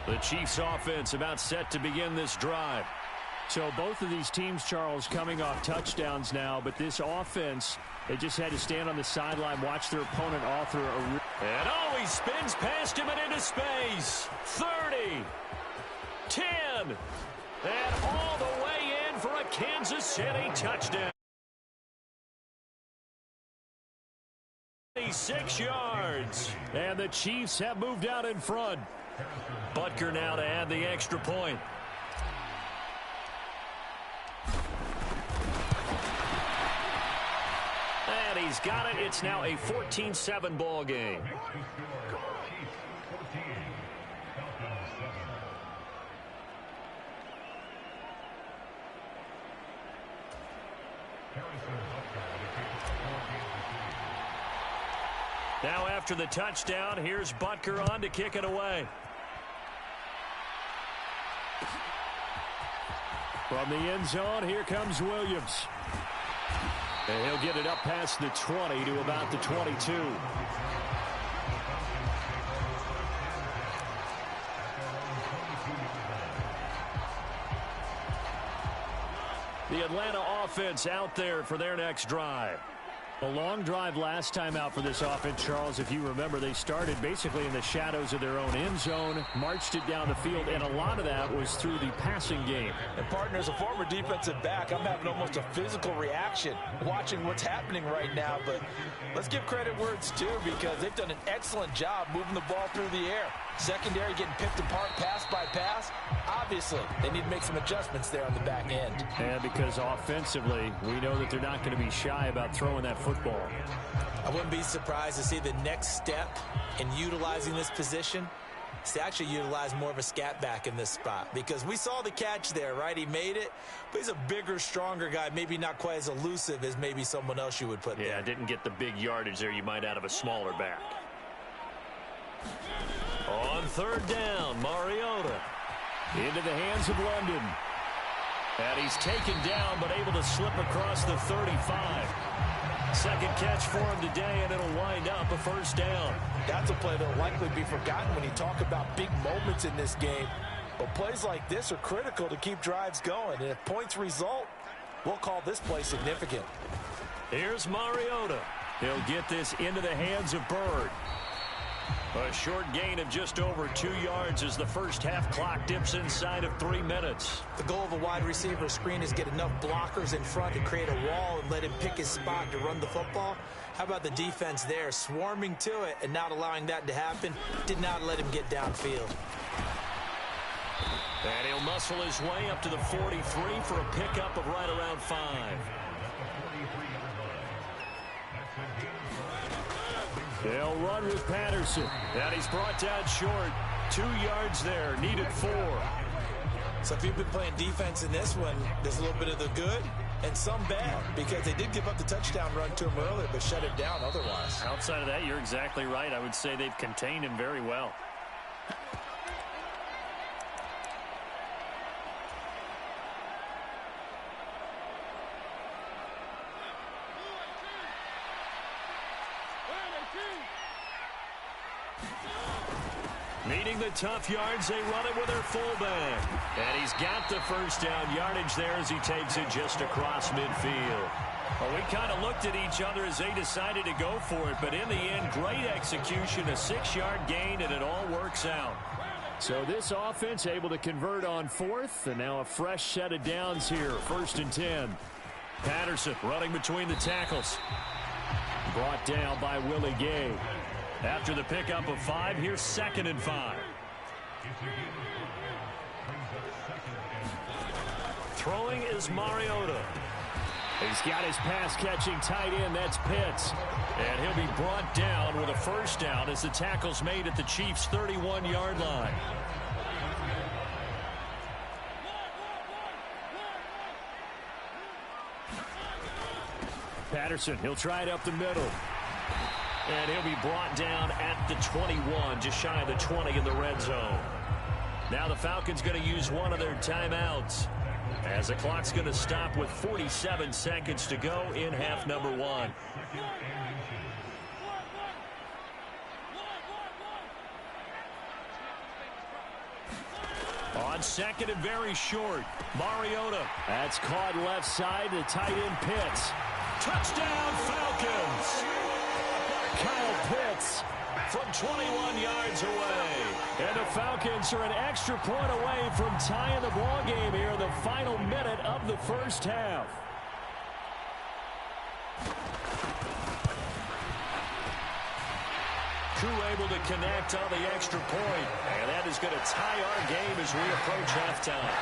The Chiefs offense about set to begin this drive. So both of these teams, Charles, coming off touchdowns now, but this offense, they just had to stand on the sideline, watch their opponent author a... And he spins past him and into space. 30, 10, and all the way in for a Kansas City touchdown. 6 yards, and the Chiefs have moved out in front. Butker now to add the extra point. And he's got it. It's now a 14-7 ball game. Now after the touchdown, here's Butker on to kick it away. From the end zone, here comes Williams. And he'll get it up past the 20 to about the 22. The Atlanta offense out there for their next drive. A long drive last time out for this offense, Charles. If you remember, they started basically in the shadows of their own end zone, marched it down the field, and a lot of that was through the passing game. And partner, as a former defensive back, I'm having almost a physical reaction watching what's happening right now. But let's give credit where it's due, because they've done an excellent job moving the ball through the air. Secondary getting picked apart pass by pass. Obviously, they need to make some adjustments there on the back end. And because offensively, we know that they're not going to be shy about throwing that football. I wouldn't be surprised to see the next step in utilizing this position to actually utilize more of a scat back in this spot, because we saw the catch there, right? He made it, but he's a bigger, stronger guy, maybe not quite as elusive as maybe someone else you would put there. Yeah, didn't get the big yardage there you might out of a smaller back. On third down, Mariota into the hands of London. And he's taken down, but able to slip across the 35. Second catch for him today, and it'll wind up a first down. That's a play that will likely be forgotten when you talk about big moments in this game. But plays like this are critical to keep drives going. And if points result, we'll call this play significant. Here's Mariota. He'll get this into the hands of Byrd. A short gain of just over 2 yards as the first half clock dips inside of 3 minutes. The goal of a wide receiver screen is get enough blockers in front to create a wall and let him pick his spot to run the football. How about the defense there, swarming to it and not allowing that to happen? Did not let him get downfield. And he'll muscle his way up to the 43 for a pickup of right around 5. They'll run with Patterson. And he's brought down short. 2 yards there. Needed 4. So if you've been playing defense in this one, there's a little bit of the good and some bad, because they did give up the touchdown run to him earlier, but shut it down otherwise. Outside of that, you're exactly right. I would say they've contained him very well. Needing the tough yards, they run it with their fullback. And he's got the first down yardage there as he takes it just across midfield. Well, we kind of looked at each other as they decided to go for it, but in the end, great execution, a 6-yard gain, and it all works out. So this offense able to convert on 4th, and now a fresh set of downs here, 1st and 10. Patterson running between the tackles. Brought down by Willie Gay. After the pickup of 5, here's 2nd and 5. Throwing is Mariota. He's got his pass-catching tight end, that's Pitts. And he'll be brought down with a first down as the tackle's made at the Chiefs' 31-yard line. Patterson, he'll try it up the middle. And he'll be brought down at the 21, just shy of the 20 in the red zone. Now the Falcons going to use one of their timeouts, as the clock's going to stop with 47 seconds to go in half number 1. On 2nd and very short, Mariota. That's caught left side to tight end Pitts. Touchdown Falcons! Kyle Pitts from 21 yards away. And the Falcons are an extra point away from tying the ball game here in the final minute of the first half. Crew able to connect on the extra point. And that is going to tie our game as we approach halftime.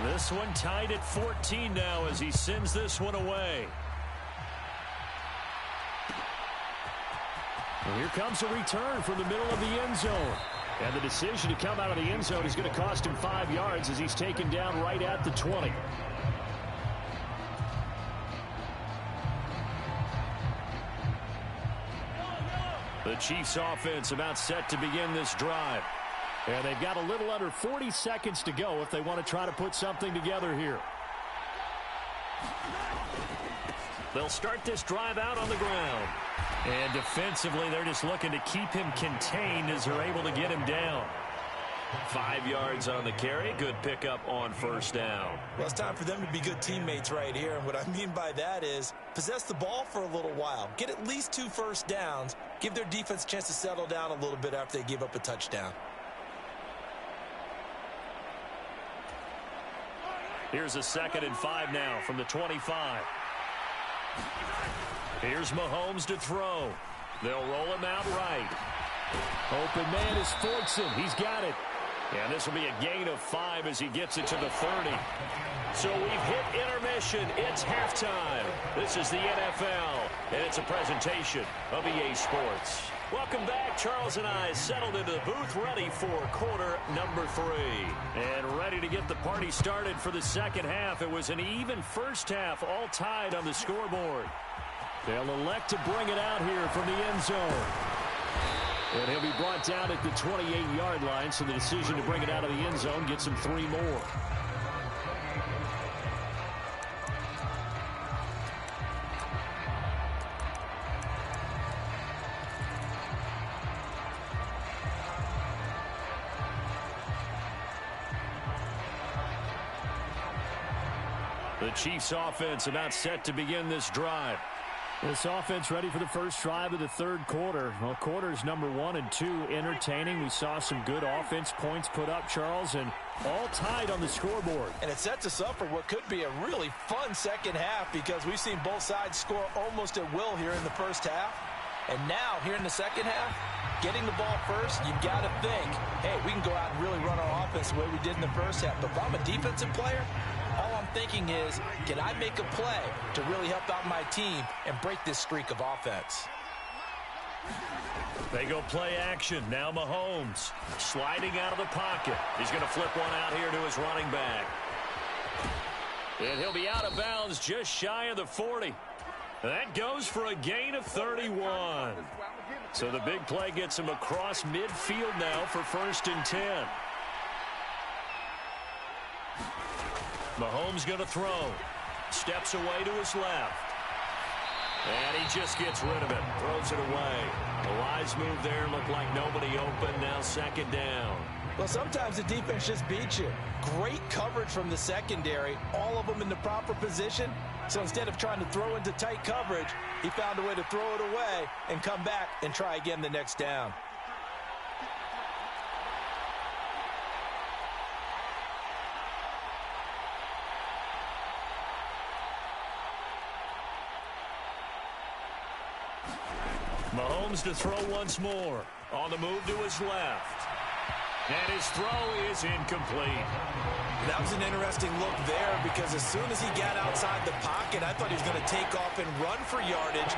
This one tied at 14 now as he sends this one away. And here comes a return from the middle of the end zone. And the decision to come out of the end zone is going to cost him 5 yards as he's taken down right at the 20. The Chiefs offense about set to begin this drive. And they've got a little under 40 seconds to go if they want to try to put something together here. They'll start this drive out on the ground. And defensively, they're just looking to keep him contained as they're able to get him down. 5 yards on the carry. Good pickup on first down. Well, it's time for them to be good teammates right here. And what I mean by that is possess the ball for a little while. Get at least 2 first downs. Give their defense a chance to settle down a little bit after they give up a touchdown. Here's a 2nd and 5 now from the 25. Here's Mahomes to throw. They'll roll him out right. Open man is Fortson. He's got it. And this will be a gain of 5 as he gets it to the 30. So we've hit intermission. It's halftime. This is the NFL, and it's a presentation of EA Sports. Welcome back. Charles and I settled into the booth, ready for quarter number 3. And ready to get the party started for the second half. It was an even first half, all tied on the scoreboard. They'll elect to bring it out here from the end zone. And he'll be brought down at the 28-yard line, so the decision to bring it out of the end zone gets him 3 more. The Chiefs offense about set to begin this drive. This offense ready for the first drive of the third quarter. Well, quarters number 1 and 2 entertaining. We saw some good offense points put up, Charles, and all tied on the scoreboard. And it sets us up for what could be a really fun second half because we've seen both sides score almost at will here in the first half. And now, here in the second half, getting the ball first, you've got to think, hey, we can go out and really run our offense the way we did in the first half. But if I'm a defensive player, all I'm thinking is, can I make a play to really help out my team and break this streak of offense? They go play action. Now Mahomes sliding out of the pocket. He's going to flip one out here to his running back. And he'll be out of bounds just shy of the 40. That goes for a gain of 31. So the big play gets him across midfield now for 1st and 10. Mahomes going to throw. Steps away to his left. And he just gets rid of it. Throws it away. A wise move there. Looked like nobody open. Now 2nd down. Well, sometimes the defense just beats you. Great coverage from the secondary. All of them in the proper position. So instead of trying to throw into tight coverage, he found a way to throw it away and come back and try again the next down. Mahomes to throw once more. On the move to his left. And his throw is incomplete. That was an interesting look there because as soon as he got outside the pocket, I thought he was going to take off and run for yardage.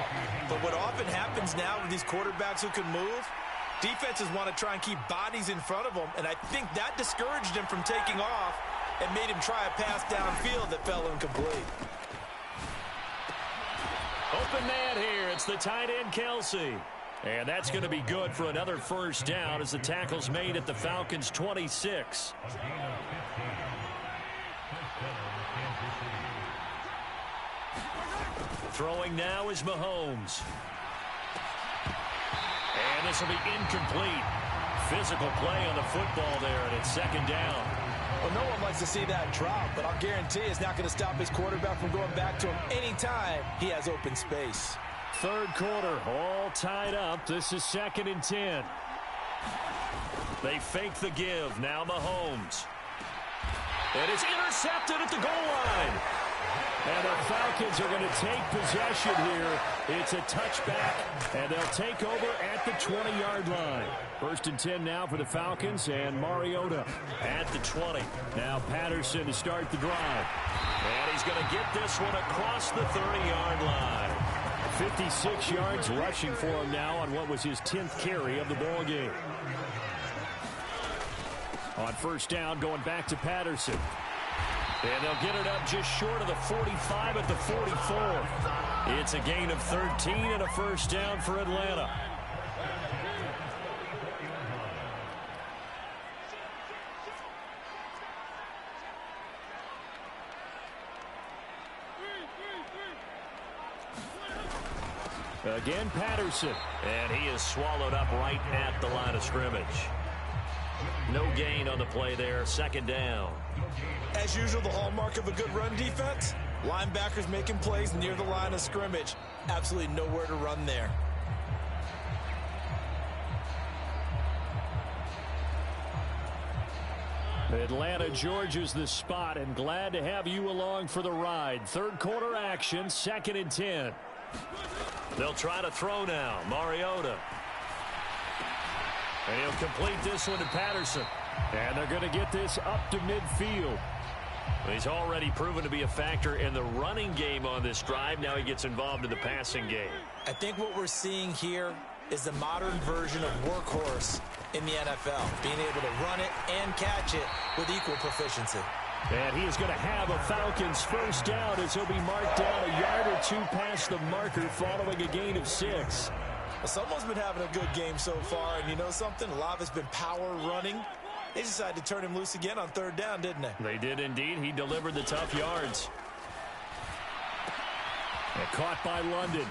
But what often happens now with these quarterbacks who can move, defenses want to try and keep bodies in front of them, and I think that discouraged him from taking off and made him try a pass downfield that fell incomplete. Open man here. It's the tight end, Kelsey. And that's going to be good for another 1st down as the tackle's made at the Falcons' 26. Throwing now is Mahomes. And this will be incomplete. Physical play on the football there, and it's 2nd down. Well, no one likes to see that drop, but I'll guarantee it's not going to stop his quarterback from going back to him anytime he has open space. Third quarter, all tied up. This is 2nd and 10. They fake the give. Now Mahomes. And it's intercepted at the goal line. And the Falcons are going to take possession here. It's a touchback, and they'll take over at the 20-yard line. 1st and 10 now for the Falcons, and Mariota at the 20. Now Patterson to start the drive. And he's going to get this one across the 30-yard line. 56 yards rushing for him now on what was his 10th carry of the ball game. On 1st down, going back to Patterson. And they'll get it up just short of the 45 at the 44. It's a gain of 13 and a 1st down for Atlanta. Again, Patterson. And he is swallowed up right at the line of scrimmage. No gain on the play there. 2nd down. As usual, the hallmark of a good run defense, linebackers making plays near the line of scrimmage. Absolutely nowhere to run there. Atlanta, Georgia's the spot, and glad to have you along for the ride. Third quarter action, 2nd and 10. They'll try to throw now. Mariota. And he'll complete this one to Patterson. And they're going to get this up to midfield. He's already proven to be a factor in the running game on this drive. Now he gets involved in the passing game. I think what we're seeing here is the modern version of workhorse in the NFL, being able to run it and catch it with equal proficiency. And he is going to have a Falcons first down as he'll be marked down a yard or two past the marker following a gain of 6. Well, someone's been having a good game so far, and you know something? A lot of it's been power running. They decided to turn him loose again on third down, didn't they? They did indeed. He delivered the tough yards. And caught by London.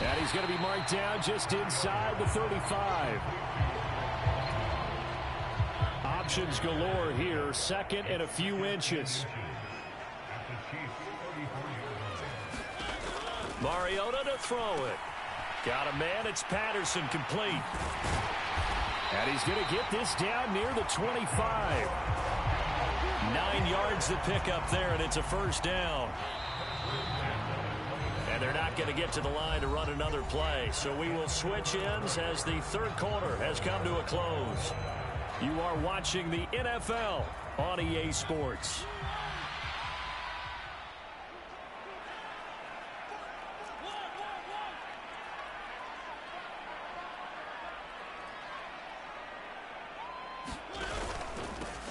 And he's going to be marked down just inside the 35. Options galore here. Second and a few inches. Mariota to throw it. Got a man. It's Patterson, complete. And he's going to get this down near the 25. 9 yards to pick up there, and it's a first down. And they're not going to get to the line to run another play. So we will switch ends as the third quarter has come to a close. You are watching the NFL on EA Sports.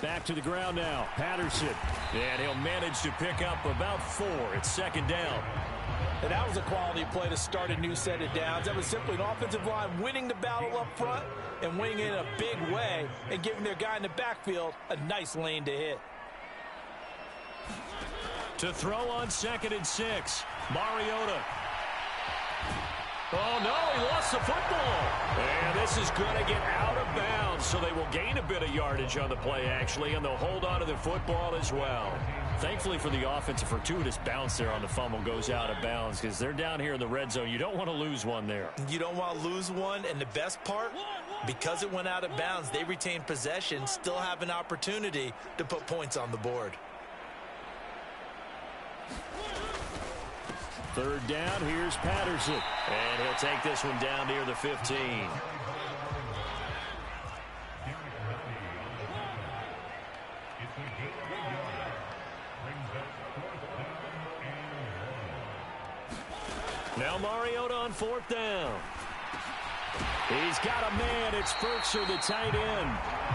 Back to the ground now. Patterson. And he'll manage to pick up about 4. It's second down. And that was a quality play to start a new set of downs. That was simply an offensive line winning the battle up front and winning it in a big way and giving their guy in the backfield a nice lane to hit. To throw on 2nd and 6. Mariota. Oh, no, he lost the football. And this is going to get out of bounds, so they will gain a bit of yardage on the play, actually, and they'll hold on to the football as well. Thankfully for the offense, a fortuitous bounce there on the fumble goes out of bounds because they're down here in the red zone. You don't want to lose one there. You don't want to lose one, and the best part, because it went out of bounds, they retained possession, still have an opportunity to put points on the board. Third down, here's Patterson. And he'll take this one down near the 15. Now Mariota on 4th down. He's got a man. It's Firkser, the tight end.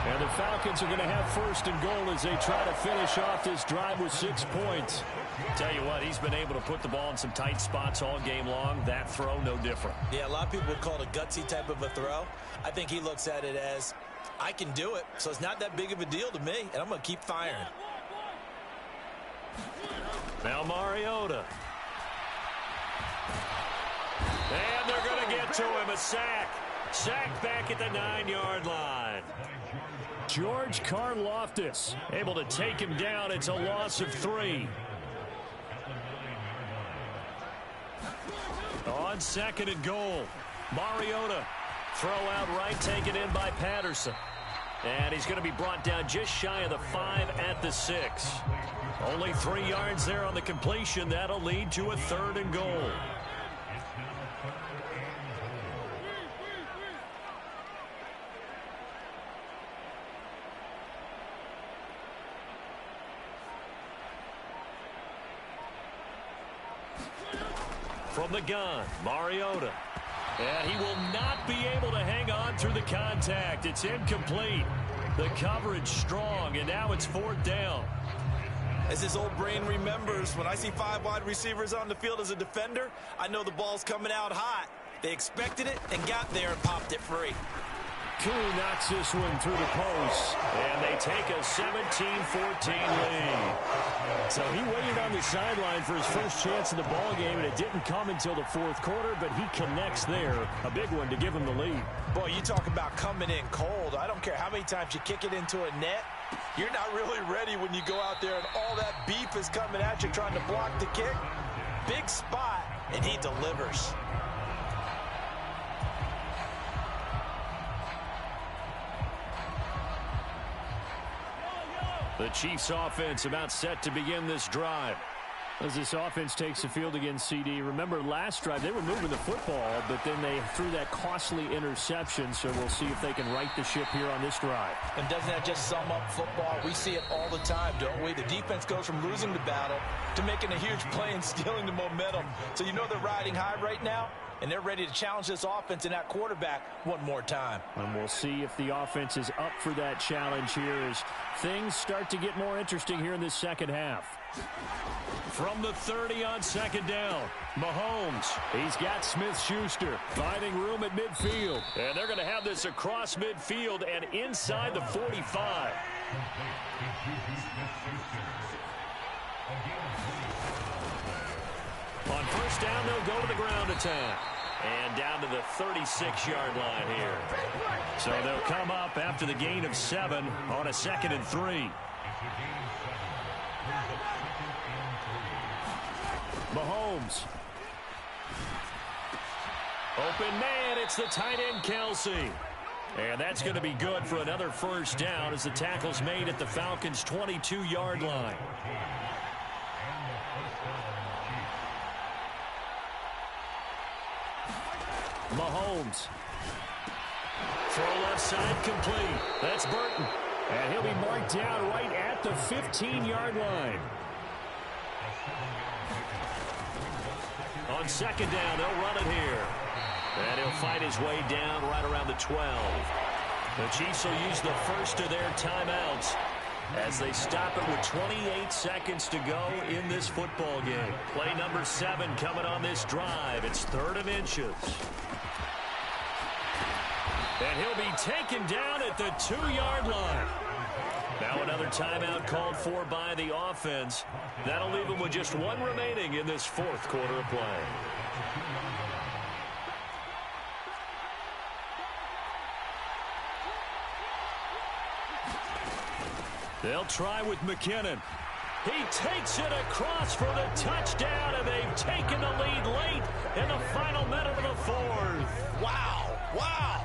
And the Falcons are going to have 1st and goal as they try to finish off this drive with 6 points. Tell you what, he's been able to put the ball in some tight spots all game long. That throw, no different. Yeah, a lot of people would call it a gutsy type of a throw. I think he looks at it as, I can do it, so it's not that big of a deal to me, and I'm going to keep firing. Now Mariota. And they're going to get to him, a sack. Sack back at the 9-yard line. George Karlaftis able to take him down. It's a loss of 3. On 2nd and goal, Mariota. Throw out right, taken in by Patterson. And he's going to be brought down just shy of the 5 at the 6. Only 3 yards there on the completion. That'll lead to a 3rd and goal. From the gun, Mariota. And he will not be able to hang on through the contact. It's incomplete. The coverage strong, and now it's 4th down. As his old brain remembers, when I see 5 wide receivers on the field as a defender, I know the ball's coming out hot. They expected it and got there and popped it free. Koo knocks this one through the post, and they take a 17-14 lead. So he waited on the sideline for his first chance in the ball game, and it didn't come until the 4th quarter, but he connects there. A big one to give him the lead. Boy, you talk about coming in cold. I don't care how many times you kick it into a net. You're not really ready when you go out there and all that beef is coming at you trying to block the kick. Big spot, and he delivers. The Chiefs offense about set to begin this drive. As this offense takes the field against CD, remember last drive they were moving the football, but then they threw that costly interception, so we'll see if they can right the ship here on this drive. And doesn't that just sum up football? We see it all the time, don't we? The defense goes from losing the battle to making a huge play and stealing the momentum. So you know they're riding high right now, and they're ready to challenge this offense and that quarterback one more time. And we'll see if the offense is up for that challenge here as things start to get more interesting here in this second half. From the 30 on second down, Mahomes. He's got Smith-Schuster finding room at midfield. And they're going to have this across midfield and inside the 45. On first down, they'll go to the ground attack. And down to the 36-yard line here. So they'll come up after the gain of 7 on a 2nd and 3. Mahomes. Open man, it's the tight end Kelsey. And that's going to be good for another first down as the tackle's made at the Falcons' 22-yard line. Mahomes. Throw left side complete. That's Burton. And he'll be marked down right at the 15-yard line. On second down, they'll run it here. And he'll fight his way down right around the 12. The Chiefs will use the first of their timeouts as they stop it with 28 seconds to go in this football game. Play number 7 coming on this drive. It's 3rd and inches. And he'll be taken down at the 2-yard line. Now another timeout called for by the offense. That'll leave them with just 1 remaining in this 4th quarter of play. They'll try with McKinnon. He takes it across for the touchdown, and they've taken the lead late in the final minute of the 4th. Wow, wow.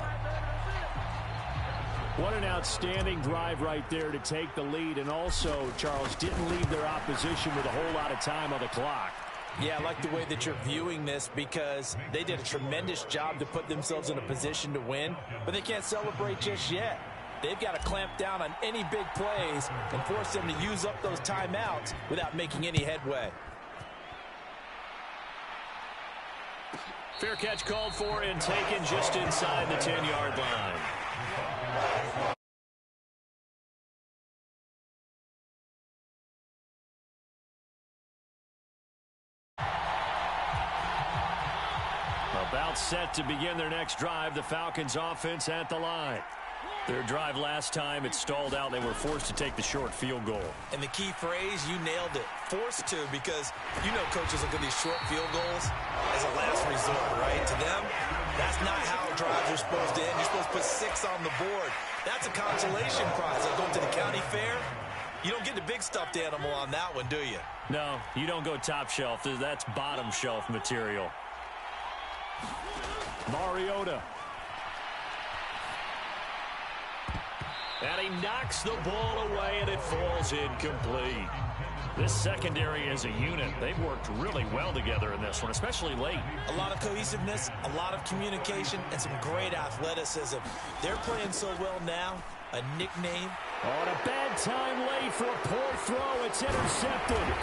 What an outstanding drive right there to take the lead, and also, Charles, didn't leave their opposition with a whole lot of time on the clock. Yeah, I like the way that you're viewing this because they did a tremendous job to put themselves in a position to win, but they can't celebrate just yet. They've got to clamp down on any big plays and force them to use up those timeouts without making any headway. Fair catch called for and taken just inside the 10-yard line. About set to begin their next drive, the Falcons offense at the line. Their drive last time, it stalled out. They were forced to take the short field goal. And the key phrase, you nailed it, forced to, because you know coaches look at these short field goals as a last resort, right? To them, that's not how drives are supposed to end. You're supposed to put 6 on the board. That's a consolation prize. Like going to the county fair, you don't get the big stuffed animal on that one, do you? No, you don't go top shelf. That's bottom shelf material. Mariota. And he knocks the ball away, and it falls incomplete. This secondary as a unit, they've worked really well together in this one, especially late. A lot of cohesiveness, a lot of communication, and some great athleticism. They're playing so well now. A nickname. On a bad time late for a poor throw. It's intercepted.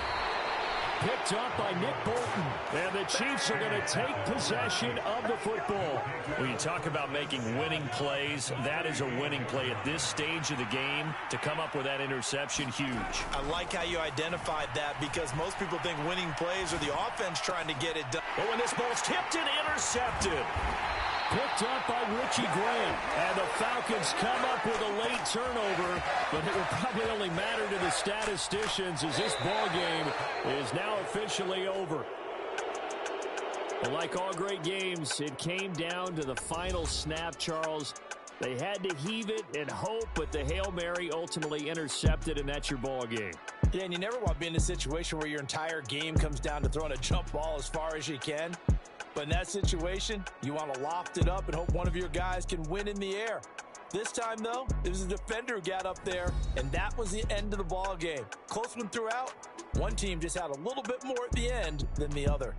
Picked up by Nick Bolton. And the Chiefs are going to take possession of the football. When you talk about making winning plays, that is a winning play at this stage of the game. To come up with that interception, huge. I like how you identified that because most people think winning plays are the offense trying to get it done. But when this ball's tipped and intercepted. Picked up by Richie Gray. And the Falcons come up with a late turnover, but it will probably only matter to the statisticians as this ball game is now officially over. But like all great games, it came down to the final snap, Charles. They had to heave it and hope, but the Hail Mary ultimately intercepted, and that's your ball game. Yeah, and you never want to be in a situation where your entire game comes down to throwing a jump ball as far as you can. But in that situation, you want to loft it up and hope one of your guys can win in the air. This time, though, it was a defender who got up there, and that was the end of the ball game. Close one throughout. One team just had a little bit more at the end than the other.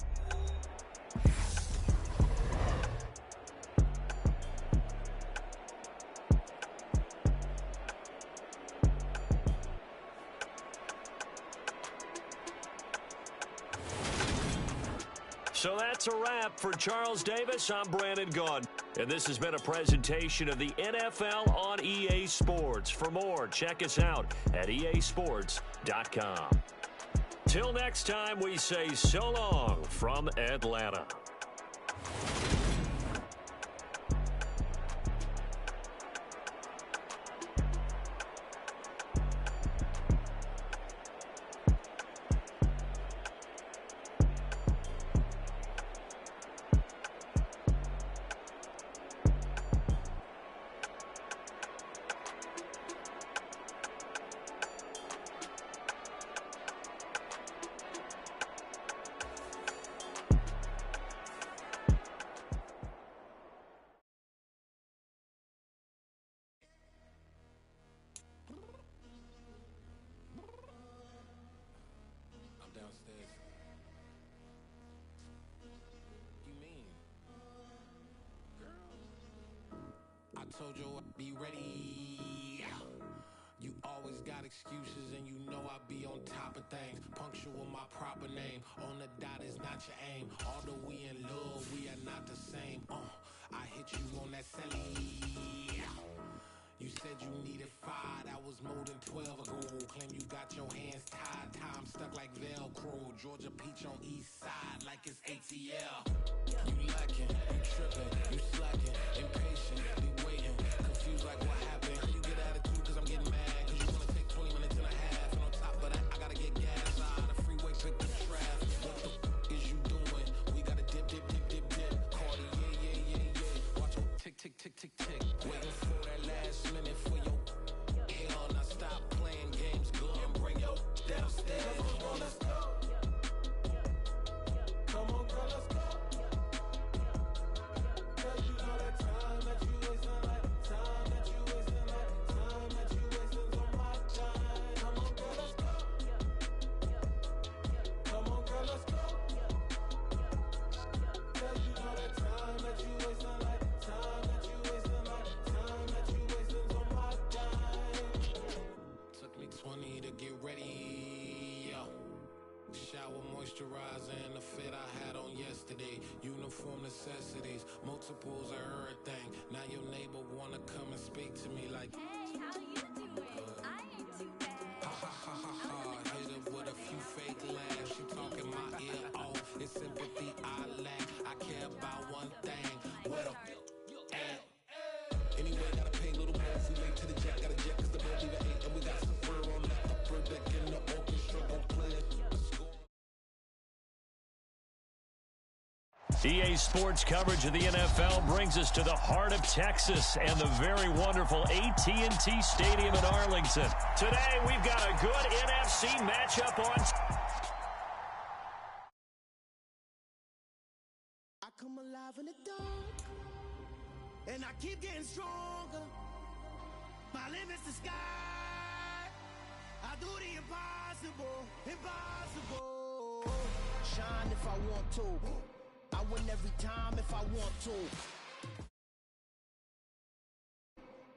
So that's a wrap for Charles Davis. I'm Brandon Gaudin. And this has been a presentation of the NFL on EA Sports. For more, check us out at easports.com. Till next time, we say so long from Atlanta. Downstairs. You mean? Girl, I told you I'd be ready. You always got excuses and you know I be on top of things. Punctual my proper name. On the dot is not your aim. Although we in love, we are not the same. I hit you on that celly. You said you needed 5, that was more than 12 ago. Claim you got your hands tied, time stuck like Velcro. Georgia Peach on east side like it's ATL. You lacking, you tripping, you slacking, impatient, be waiting, confused like what happened. You get attitude cause I'm getting mad, cause you wanna take 20 minutes and a half. And on top of that, I gotta get gas out of the freeway, pick the traffic. What the is you doing? We gotta dip, dip, dip, dip, dip. Cardi, yeah. Watch your tick, tick, tick, tick, tick. Waiting for that last minute for your hell. Now stop playing games, go and bring your downstairs. Come on, let's go. Come on, girl, let's go. Cause you know that time that you wasting, like time that you wasting, like time that you wasting on my time. Come on, girl, let's go. Come on, girl, let's go. Cause you know that time that you wasting, like time that you wasting, like time that you wasting on my time. Took me 20 to get ready, yo. Shower, moisturizer, and the fit I had on yesterday. Uniform necessities, multiples of everything. Now your neighbor wanna come and speak to me like, Hey, how you doing? I ain't too bad. ha ha ha ha ha. Hit her with a few fake laughs. She talking my ear off. It's sympathy I lack. I care about one thing. Where the at? Anyway, gotta pay a little more. If we late to the jet, gotta jet cause the boat leave at 8. And we got some fur on the upper deck and the orchestra gon' play it. EA Sports coverage of the NFL brings us to the heart of Texas and the very wonderful AT&T Stadium in Arlington. Today, we've got a good NFC matchup on. I come alive in the dark, and I keep getting stronger. My limit's the sky. I do the impossible, impossible. Shine if I want to. I win every time if I want to.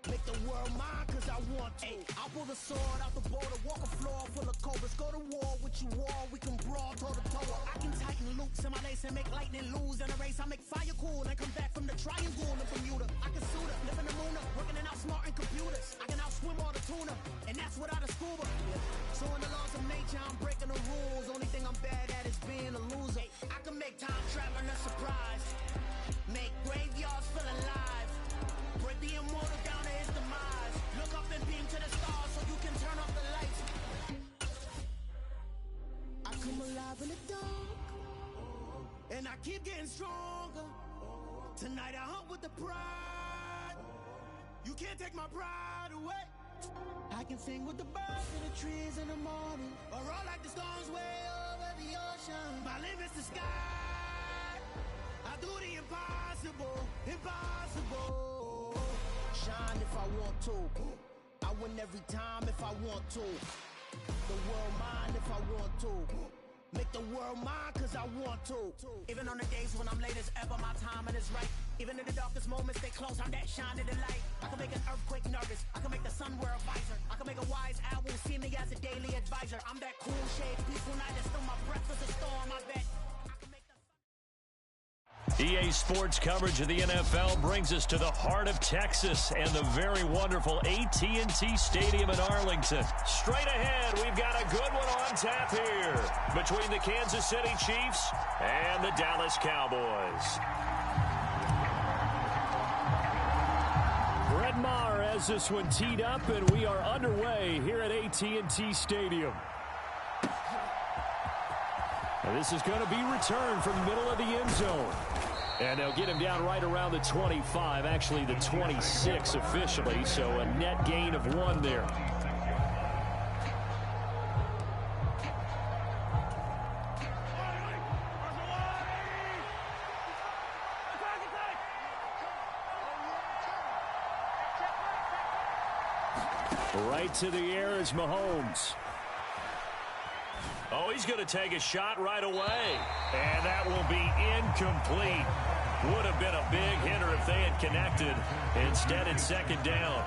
Make the world mine cause I want to. I'll pull the sword out the border, walk a floor full of cobras. Go to war with you war, we can brawl toe to toe. I can tighten loops in my lace and make lightning lose in a race. I make fire cool and come back from the triangle in Bermuda. I can suit up, live in the moon up, working and outsmarting computers. I can outswim all the tuna, and that's without a scuba. So in the laws of nature, I'm breaking the rules. Only thing I'm bad at is being a loser. I can make time traveling a surprise, make graveyards feel alive, break the immortal down to his demise. Look up and beam to the stars so you can turn off the lights. I come alive in the dark, and I keep getting stronger. Tonight I hunt with the pride. You can't take my pride away. I can sing with the birds in the trees in the morning, or roll like the storms way over the ocean. My limit's the sky. I do the impossible, impossible. Shine if I I want to. I win every time if I want to. The world mine if I want to. Make the world mine cause I want to. Even on the days when I'm late as ever, my timing is right. Even in the darkest moments, stay close, I'm that shining the light. I can make an earthquake nervous, I can make the sun wear a visor. I can make a wise owl see me as a daily advisor. I'm that cool shade, peaceful night, and still my breath is a storm, I bet. EA Sports coverage of the NFL brings us to the heart of Texas and the very wonderful AT&T Stadium in Arlington. Straight ahead, we've got a good one on tap here between the Kansas City Chiefs and the Dallas Cowboys. Brett Maher has this one teed up, and we are underway here at AT&T Stadium. And this is going to be returned from the middle of the end zone. And they'll get him down right around the 25, actually the 26 officially, so a net gain of 1 there. Right to the air is Mahomes. Oh, he's going to take a shot right away. And that will be incomplete. Would have been a big hitter if they had connected. Instead, it's second down.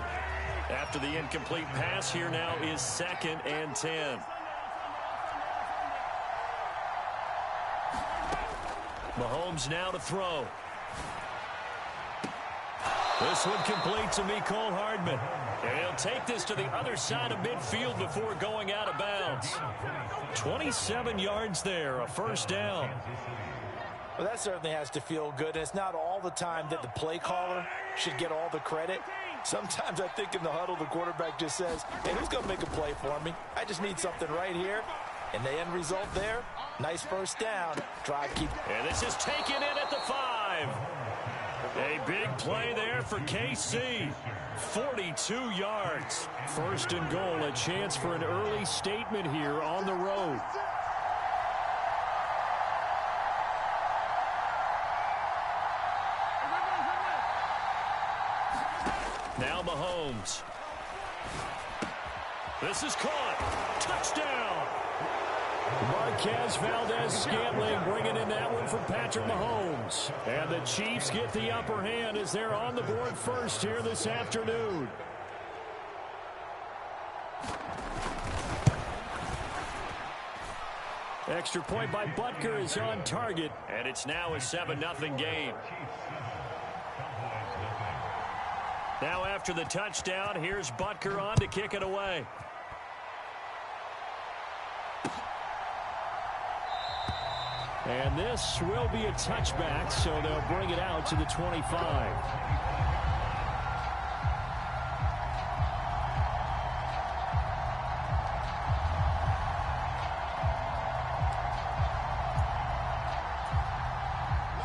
After the incomplete pass, here now is 2nd and 10. Mahomes now to throw. This one complete to Mecole Hardman. And he'll take this to the other side of midfield before going out of bounds. 27 yards there, a first down. Well, that certainly has to feel good. And it's not all the time that the play caller should get all the credit. Sometimes I think in the huddle, the quarterback just says, hey, who's going to make a play for me? I just need something right here. And the end result there, nice first down. Drive keep. And this is taken in at the 5. A big play there for KC. 42 yards. First and goal, a chance for an early statement here on the road. Now Mahomes. This is caught. Touchdown. Marquez Valdez-Scantling bringing in that one from Patrick Mahomes. And the Chiefs get the upper hand as they're on the board first here this afternoon. Extra point by Butker is on target. And it's now a 7-0 game. Now after the touchdown, here's Butker on to kick it away. And this will be a touchback, so they'll bring it out to the 25.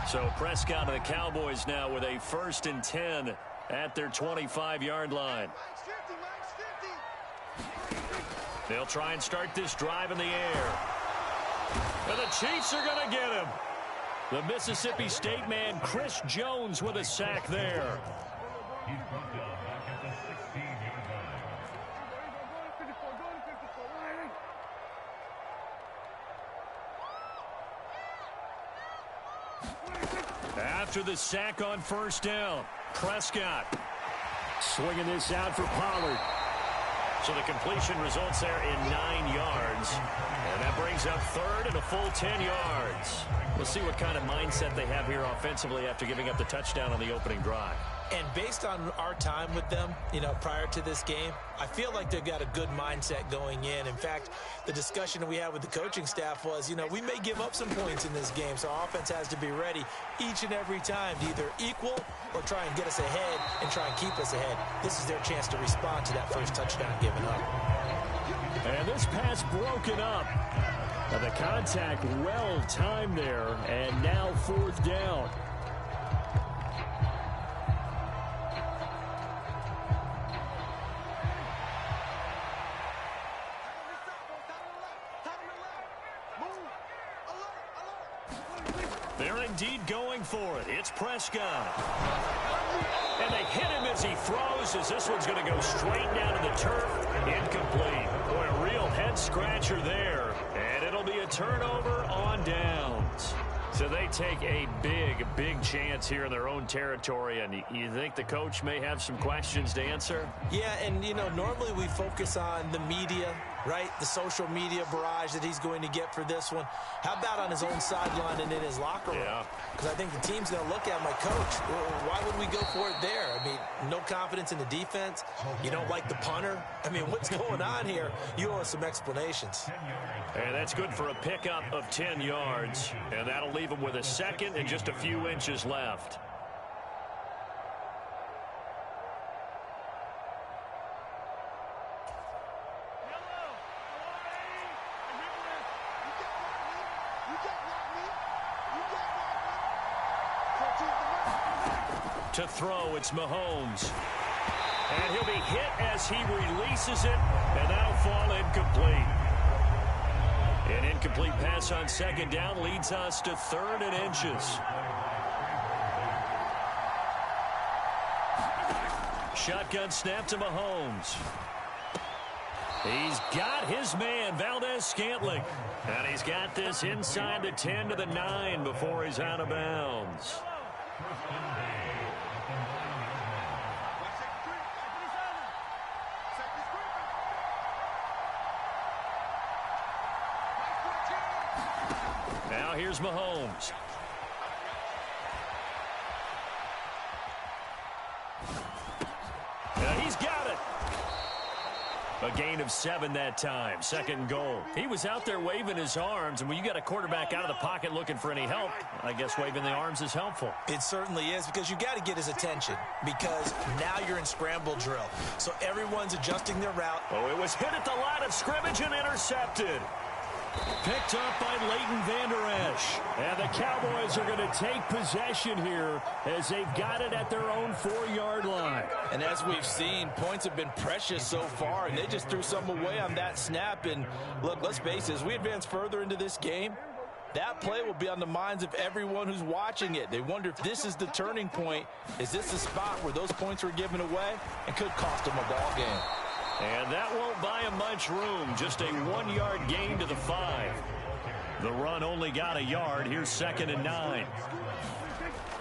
So Prescott and the Cowboys now with a 1st and 10 at their 25-yard line. They'll try and start this drive in the air. And the Chiefs are going to get him. The Mississippi State man, Chris Jones, with a sack there. After the sack on first down, Prescott swinging this out for Pollard. So the completion results there in 9 yards. And that brings up 3rd and a full 10 yards. We'll see what kind of mindset they have here offensively after giving up the touchdown on the opening drive. And based on our time with them, prior to this game, I feel like they've got a good mindset going in. In fact, the discussion that we had with the coaching staff was, we may give up some points in this game, so our offense has to be ready each and every time to either equal or try and get us ahead and try and keep us ahead. This is their chance to respond to that first touchdown given up. And this pass broken up. Now the contact well timed there, and now 4th down. They're indeed going for it. It's Prescott. And they hit him as he throws throws as this one's going to go straight down to the turf. Incomplete. Boy, a real head-scratcher there. And it'll be a turnover on downs. So they take a big chance here in their own territory, and you think the coach may have some questions to answer? Yeah, and, you know, normally we focus on the media, right? The social media barrage that he's going to get for this one. How about on his own sideline and in his locker room? Yeah. Because I think the team's going to look at my coach. Why would we go for it there? I mean, no confidence in the defense. You don't like the punter. I mean, what's going on here? You owe us some explanations. And that's good for a pickup of 10 yards. And that'll leave him with a second and just a few inches left. To throw, it's Mahomes. And he'll be hit as he releases it, and that'll fall incomplete. An incomplete pass on second down leads us to 3rd and inches. Shotgun snap to Mahomes. He's got his man, Valdez-Scantling. And he's got this inside the 10 to the 9 before he's out of bounds. Now here's Mahomes. He's got it. A gain of 7 that time. 2nd goal. He was out there waving his arms, and when you got a quarterback out of the pocket looking for any help, I guess waving the arms is helpful. It certainly is, because you got to get his attention, because now you're in scramble drill. So everyone's adjusting their route. Oh, it was hit at the line of scrimmage and intercepted. Picked up by Leighton Vander Esch. And the Cowboys are going to take possession here as they've got it at their own 4-yard line. And as we've seen, points have been precious so far, and they just threw some away on that snap. And look, let's face it, as we advance further into this game, that play will be on the minds of everyone who's watching it. They wonder if this is the turning point. Is this the spot where those points were given away and could cost them a ball game? And that won't buy him much room. Just a 1-yard gain to the 5. The run only got a yard. Here's 2nd and 9.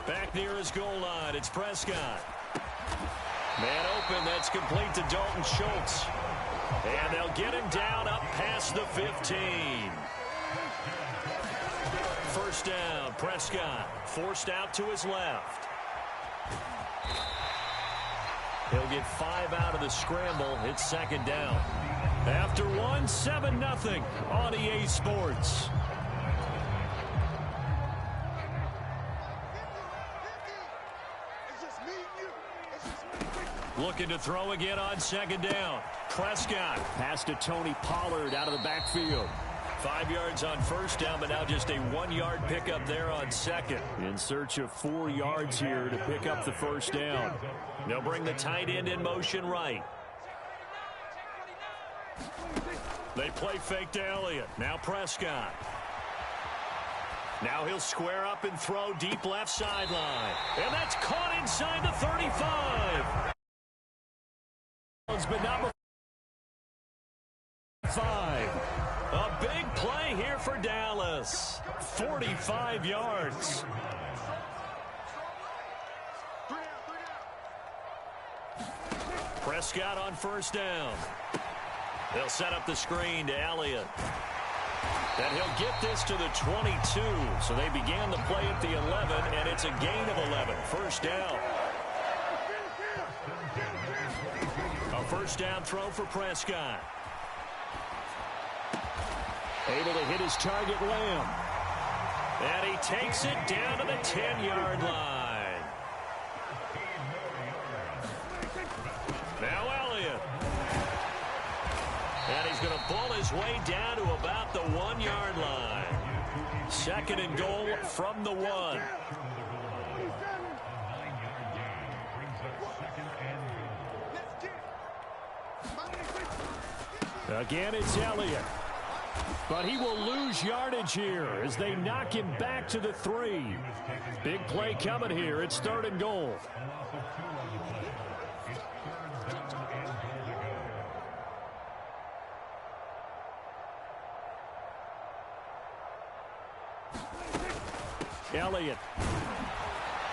Back near his goal line, it's Prescott. Man open, that's complete to Dalton Schultz. And they'll get him down up past the 15. First down, Prescott forced out to his left. He'll get 5 out of the scramble. It's 2nd down. After 1, 7-0 on EA Sports. Looking to throw again on 2nd down. Prescott pass to Tony Pollard out of the backfield. 5 yards on 1st down, but now just a 1-yard pickup there on 2nd. In search of 4 yards here to pick up the 1st down. They'll bring the tight end in motion right. They play fake to Elliott. Now Prescott. Now he'll square up and throw deep left sideline. And that's caught inside the 35. But not 5. A big play here for Dallas. 45 yards. Prescott on 1st down. They'll set up the screen to Elliott. And he'll get this to the 22. So they began the play at the 11, and it's a gain of 11. 1st down. A 1st down throw for Prescott. Able to hit his target, Lamb. And he takes it down to the 10-yard line. Now Elliott. And he's going to pull his way down to about the 1-yard line. 2nd and goal from the 1. Again, it's Elliott. But he will lose yardage here as they knock him back to the 3. Big play coming here. It's 3rd and goal. Elliott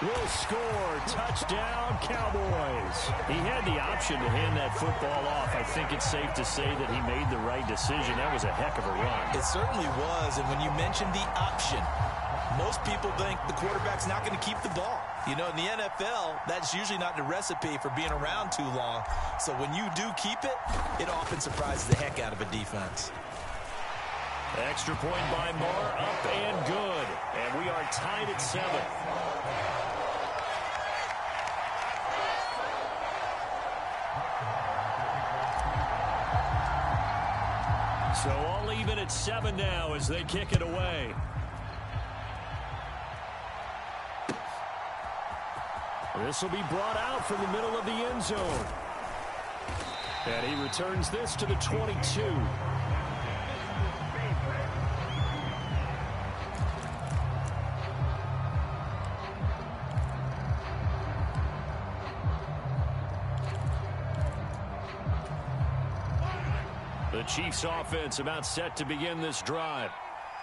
will score. Touchdown, Cowboys. He had the option to hand that football off. I think it's safe to say that he made the right decision. That was a heck of a run. It certainly was, and when you mentioned the option, most people think the quarterback's not going to keep the ball. You know, in the NFL, that's usually not the recipe for being around too long. So when you do keep it, it often surprises the heck out of a defense. Extra point by Moore, up and good. And we are tied at 7. So all even at 7 now as they kick it away. This will be brought out from the middle of the end zone. And he returns this to the 22. The Chiefs offense about set to begin this drive.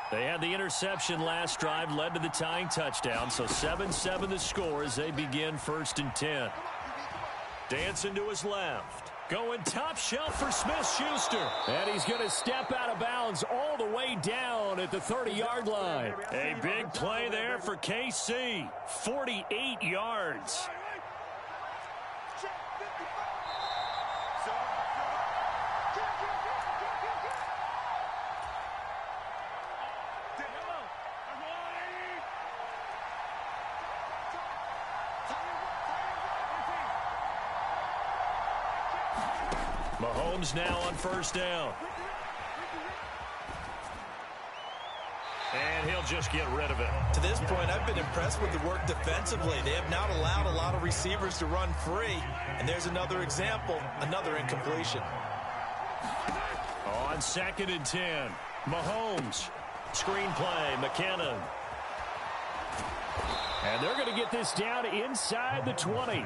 They had the interception last drive, led to the tying touchdown, so 7-7 the score as they begin 1st and 10. Dancing to his left. Going top shelf for Smith-Schuster. And he's going to step out of bounds all the way down at the 30-yard line. A big play there for KC. 48 yards. Mahomes now on 1st down. And he'll just get rid of it. To this point, I've been impressed with the work defensively. They have not allowed a lot of receivers to run free. And there's another example, another incompletion. On 2nd and 10, Mahomes. Screenplay, McKinnon. And they're going to get this down inside the 20.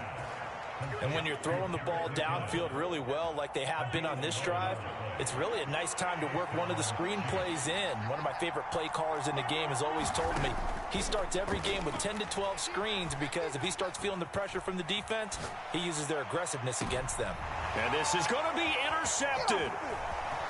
And when you're throwing the ball downfield really well like they have been on this drive, it's really a nice time to work one of the screen plays in. One of my favorite play callers in the game has always told me he starts every game with 10 to 12 screens because if he starts feeling the pressure from the defense, he uses their aggressiveness against them. And this is going to be intercepted.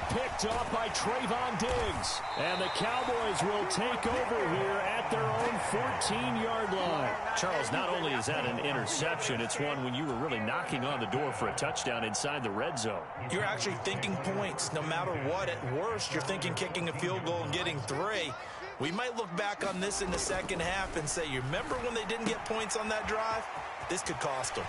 Picked off by Trayvon Diggs. And the Cowboys will take over here at their own 14-yard line. Charles, not only is that an interception, it's one when you were really knocking on the door for a touchdown inside the red zone. You're actually thinking points no matter what. At worst, you're thinking kicking a field goal and getting 3. We might look back on this in the second half and say, you remember when they didn't get points on that drive? This could cost them.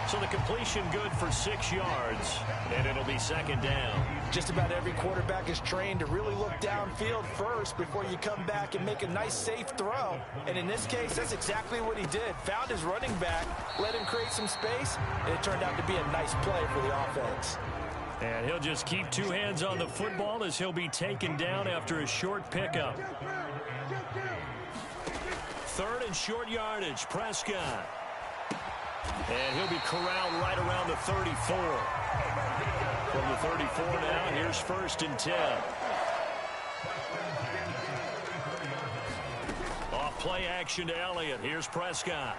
So the completion good for 6 yards, and it'll be 2nd down. Just about every quarterback is trained to really look downfield first before you come back and make a nice, safe throw. And in this case, that's exactly what he did. Found his running back, let him create some space, and it turned out to be a nice play for the offense. And he'll just keep 2 hands on the football as he'll be taken down after a short pickup. 3rd and short yardage, Prescott. And he'll be corralled right around the 34. From the 34 now, here's 1st and 10. Off play action to Elliott. Here's Prescott.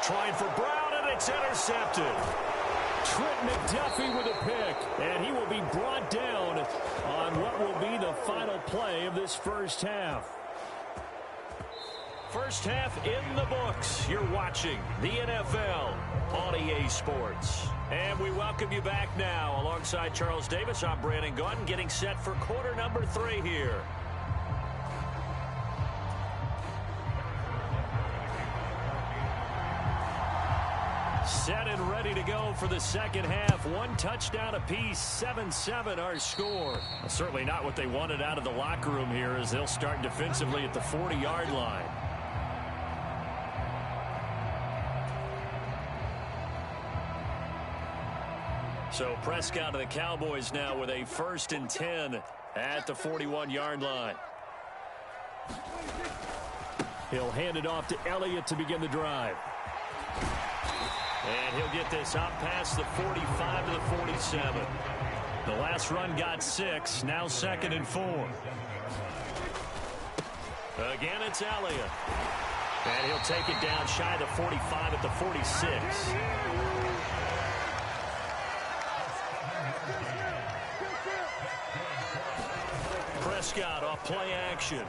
Trying for Brown, and it's intercepted. Trent McDuffie with a pick, and he will be brought down on what will be the final play of this first half. First half in the books. You're watching the NFL on EA Sports. And we welcome you back now. Alongside Charles Davis, I'm Brandon Gaudin, getting set for quarter number 3 here. Set and ready to go for the second half. 1 touchdown apiece, 7-7 our score. Certainly not what they wanted out of the locker room here as they'll start defensively at the 40-yard line. So Prescott of the Cowboys now with a 1st and 10 at the 41-yard line. He'll hand it off to Elliott to begin the drive. And he'll get this out past the 45 to the 47. The last run got 6. Now 2nd and 4. Again, it's Elliott. And he'll take it down shy of the 45 at the 46. Prescott off play action.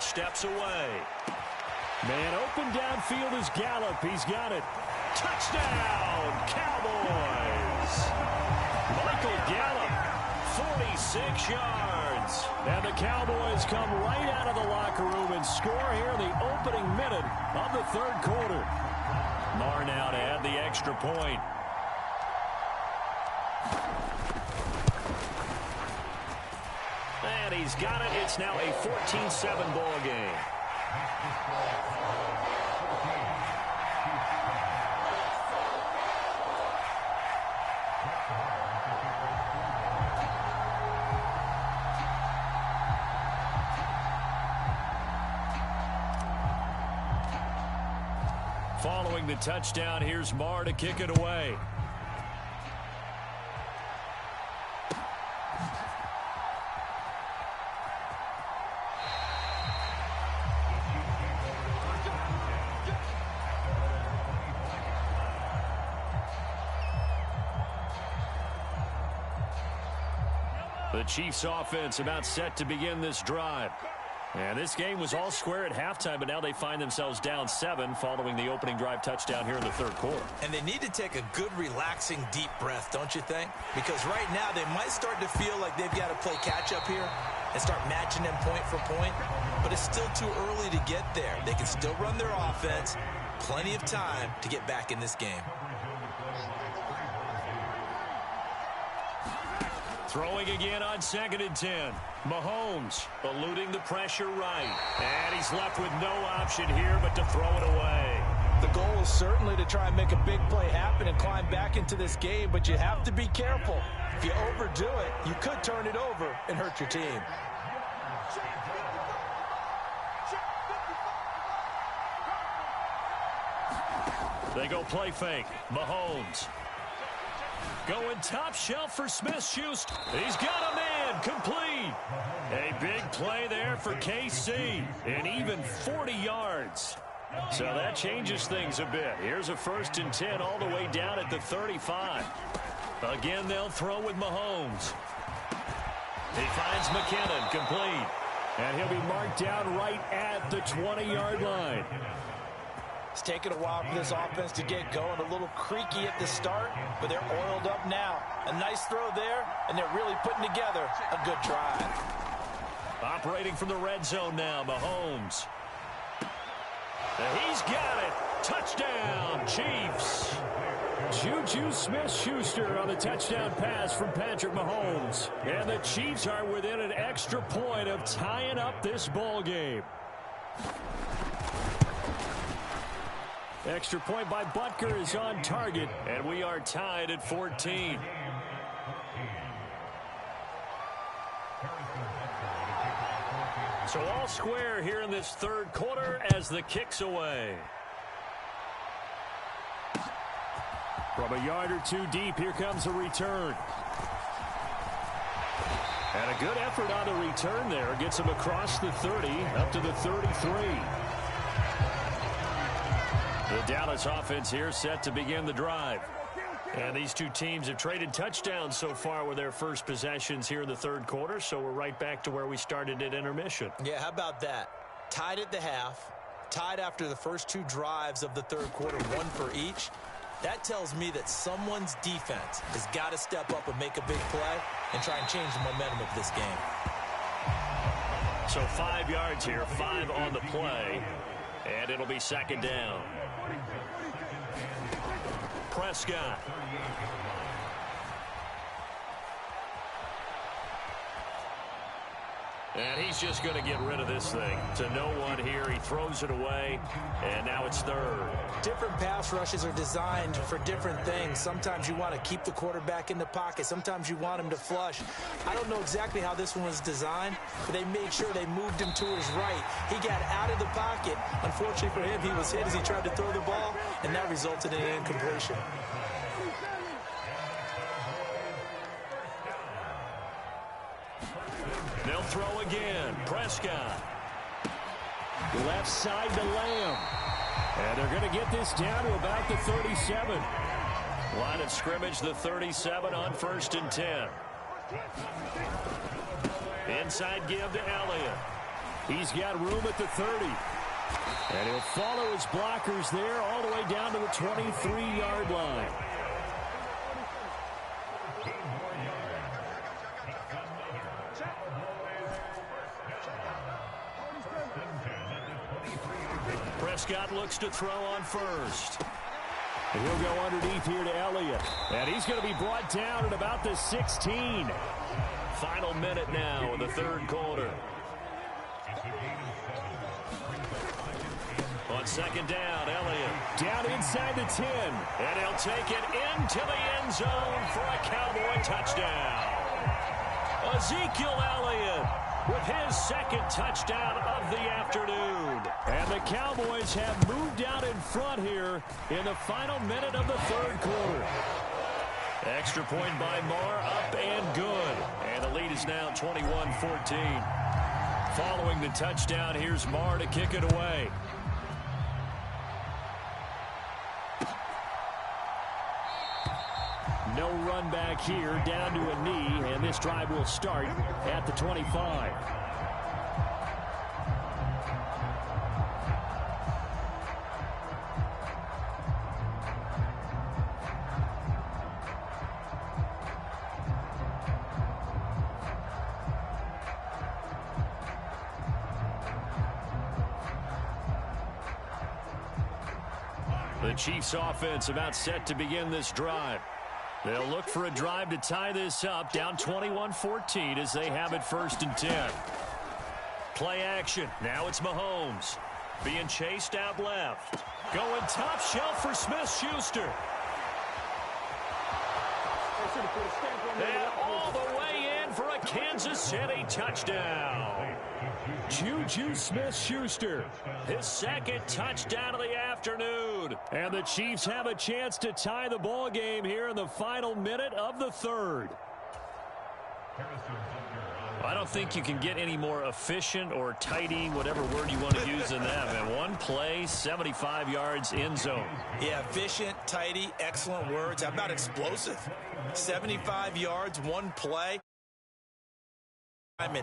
Steps away. Man open downfield is Gallup. He's got it. Touchdown, Cowboys. Michael Gallup, 46 yards. And the Cowboys come right out of the locker room and score here in the opening minute of the 3rd quarter. Marr now to add the extra point. And he's got it. It's now a 14-7 ball game. Following the touchdown, here's Marr to kick it away. The Chiefs offense about set to begin this drive. And this game was all square at halftime, but now they find themselves down 7 following the opening drive touchdown here in the 3rd quarter. And they need to take a good, relaxing, deep breath, don't you think? Because right now they might start to feel like they've got to play catch-up here and start matching them point for point. But it's still too early to get there. They can still run their offense. Plenty of time to get back in this game. Throwing again on 2nd and 10. Mahomes eluding the pressure right. And he's left with no option here but to throw it away. The goal is certainly to try and make a big play happen and climb back into this game, but you have to be careful. If you overdo it, you could turn it over and hurt your team. They go play fake. Mahomes. Going top shelf for Smith-Schuster. He's got a man complete. A big play there for KC. And even 40 yards. So that changes things a bit. Here's a 1st and 10 all the way down at the 35. Again, they'll throw with Mahomes. He finds McKinnon complete. And he'll be marked down right at the 20-yard line. It's taken a while for this offense to get going. A little creaky at the start, but they're oiled up now. A nice throw there, and they're really putting together a good drive. Operating from the red zone now, Mahomes. And he's got it. Touchdown, Chiefs. Juju Smith-Schuster on the touchdown pass from Patrick Mahomes. And the Chiefs are within an extra point of tying up this ball game. Extra point by Butker is on target, and we are tied at 14. So all square here in this 3rd quarter as the kick's away. From a yard or 2 deep, here comes a return. And a good effort on the return there. Gets him across the 30, up to the 33. The Dallas offense here set to begin the drive. And these two teams have traded touchdowns so far with their first possessions here in the 3rd quarter, so we're right back to where we started at intermission. Yeah, how about that? Tied at the half, tied after the first 2 drives of the 3rd quarter, 1 for each. That tells me that someone's defense has got to step up and make a big play and try and change the momentum of this game. So 5 yards here, 5 on the play, and it'll be 2nd down. Prescott. And he's just going to get rid of this thing. To no one here. He throws it away, and now it's 3rd. Different pass rushes are designed for different things. Sometimes you want to keep the quarterback in the pocket. Sometimes you want him to flush. I don't know exactly how this one was designed, but they made sure they moved him to his right. He got out of the pocket. Unfortunately for him, he was hit as he tried to throw the ball, and that resulted in an incompletion. throw again. Prescott. Left side to Lamb. And they're going to get this down to about the 37. Line of scrimmage, the 37 on 1st and 10. Inside give to Elliott. He's got room at the 30. And he'll follow his blockers there all the way down to the 23-yard line. Prescott looks to throw on first. And he'll go underneath here to Elliott. And he's going to be brought down at about the 16. Final minute now in the third quarter. On second down, Elliott. Down inside the 10. And he'll take it into the end zone for a Cowboy touchdown. Ezekiel Elliott with his second touchdown of the afternoon. And the Cowboys have moved out in front here in the final minute of the third quarter. Extra point by Marr, up and good. And the lead is now 21-14. Following the touchdown, here's Marr to kick it away. No run back here, down to a knee, and this drive will start at the 25. The Chiefs offense about set to begin this drive. They'll look for a drive to tie this up, down 21-14 as they have it 1st and 10. Play action. Now it's Mahomes being chased out left. Going top shelf for Smith-Schuster. And all the way in for a Kansas City touchdown. Juju Smith-Schuster, his second touchdown of the afternoon. And the Chiefs have a chance to tie the ball game here in the final minute of the third. I don't think you can get any more efficient or tidy, whatever word you want to use in that. And one play, 75 yards in zone. Yeah, efficient, tidy, excellent words. How about explosive? 75 yards, one play.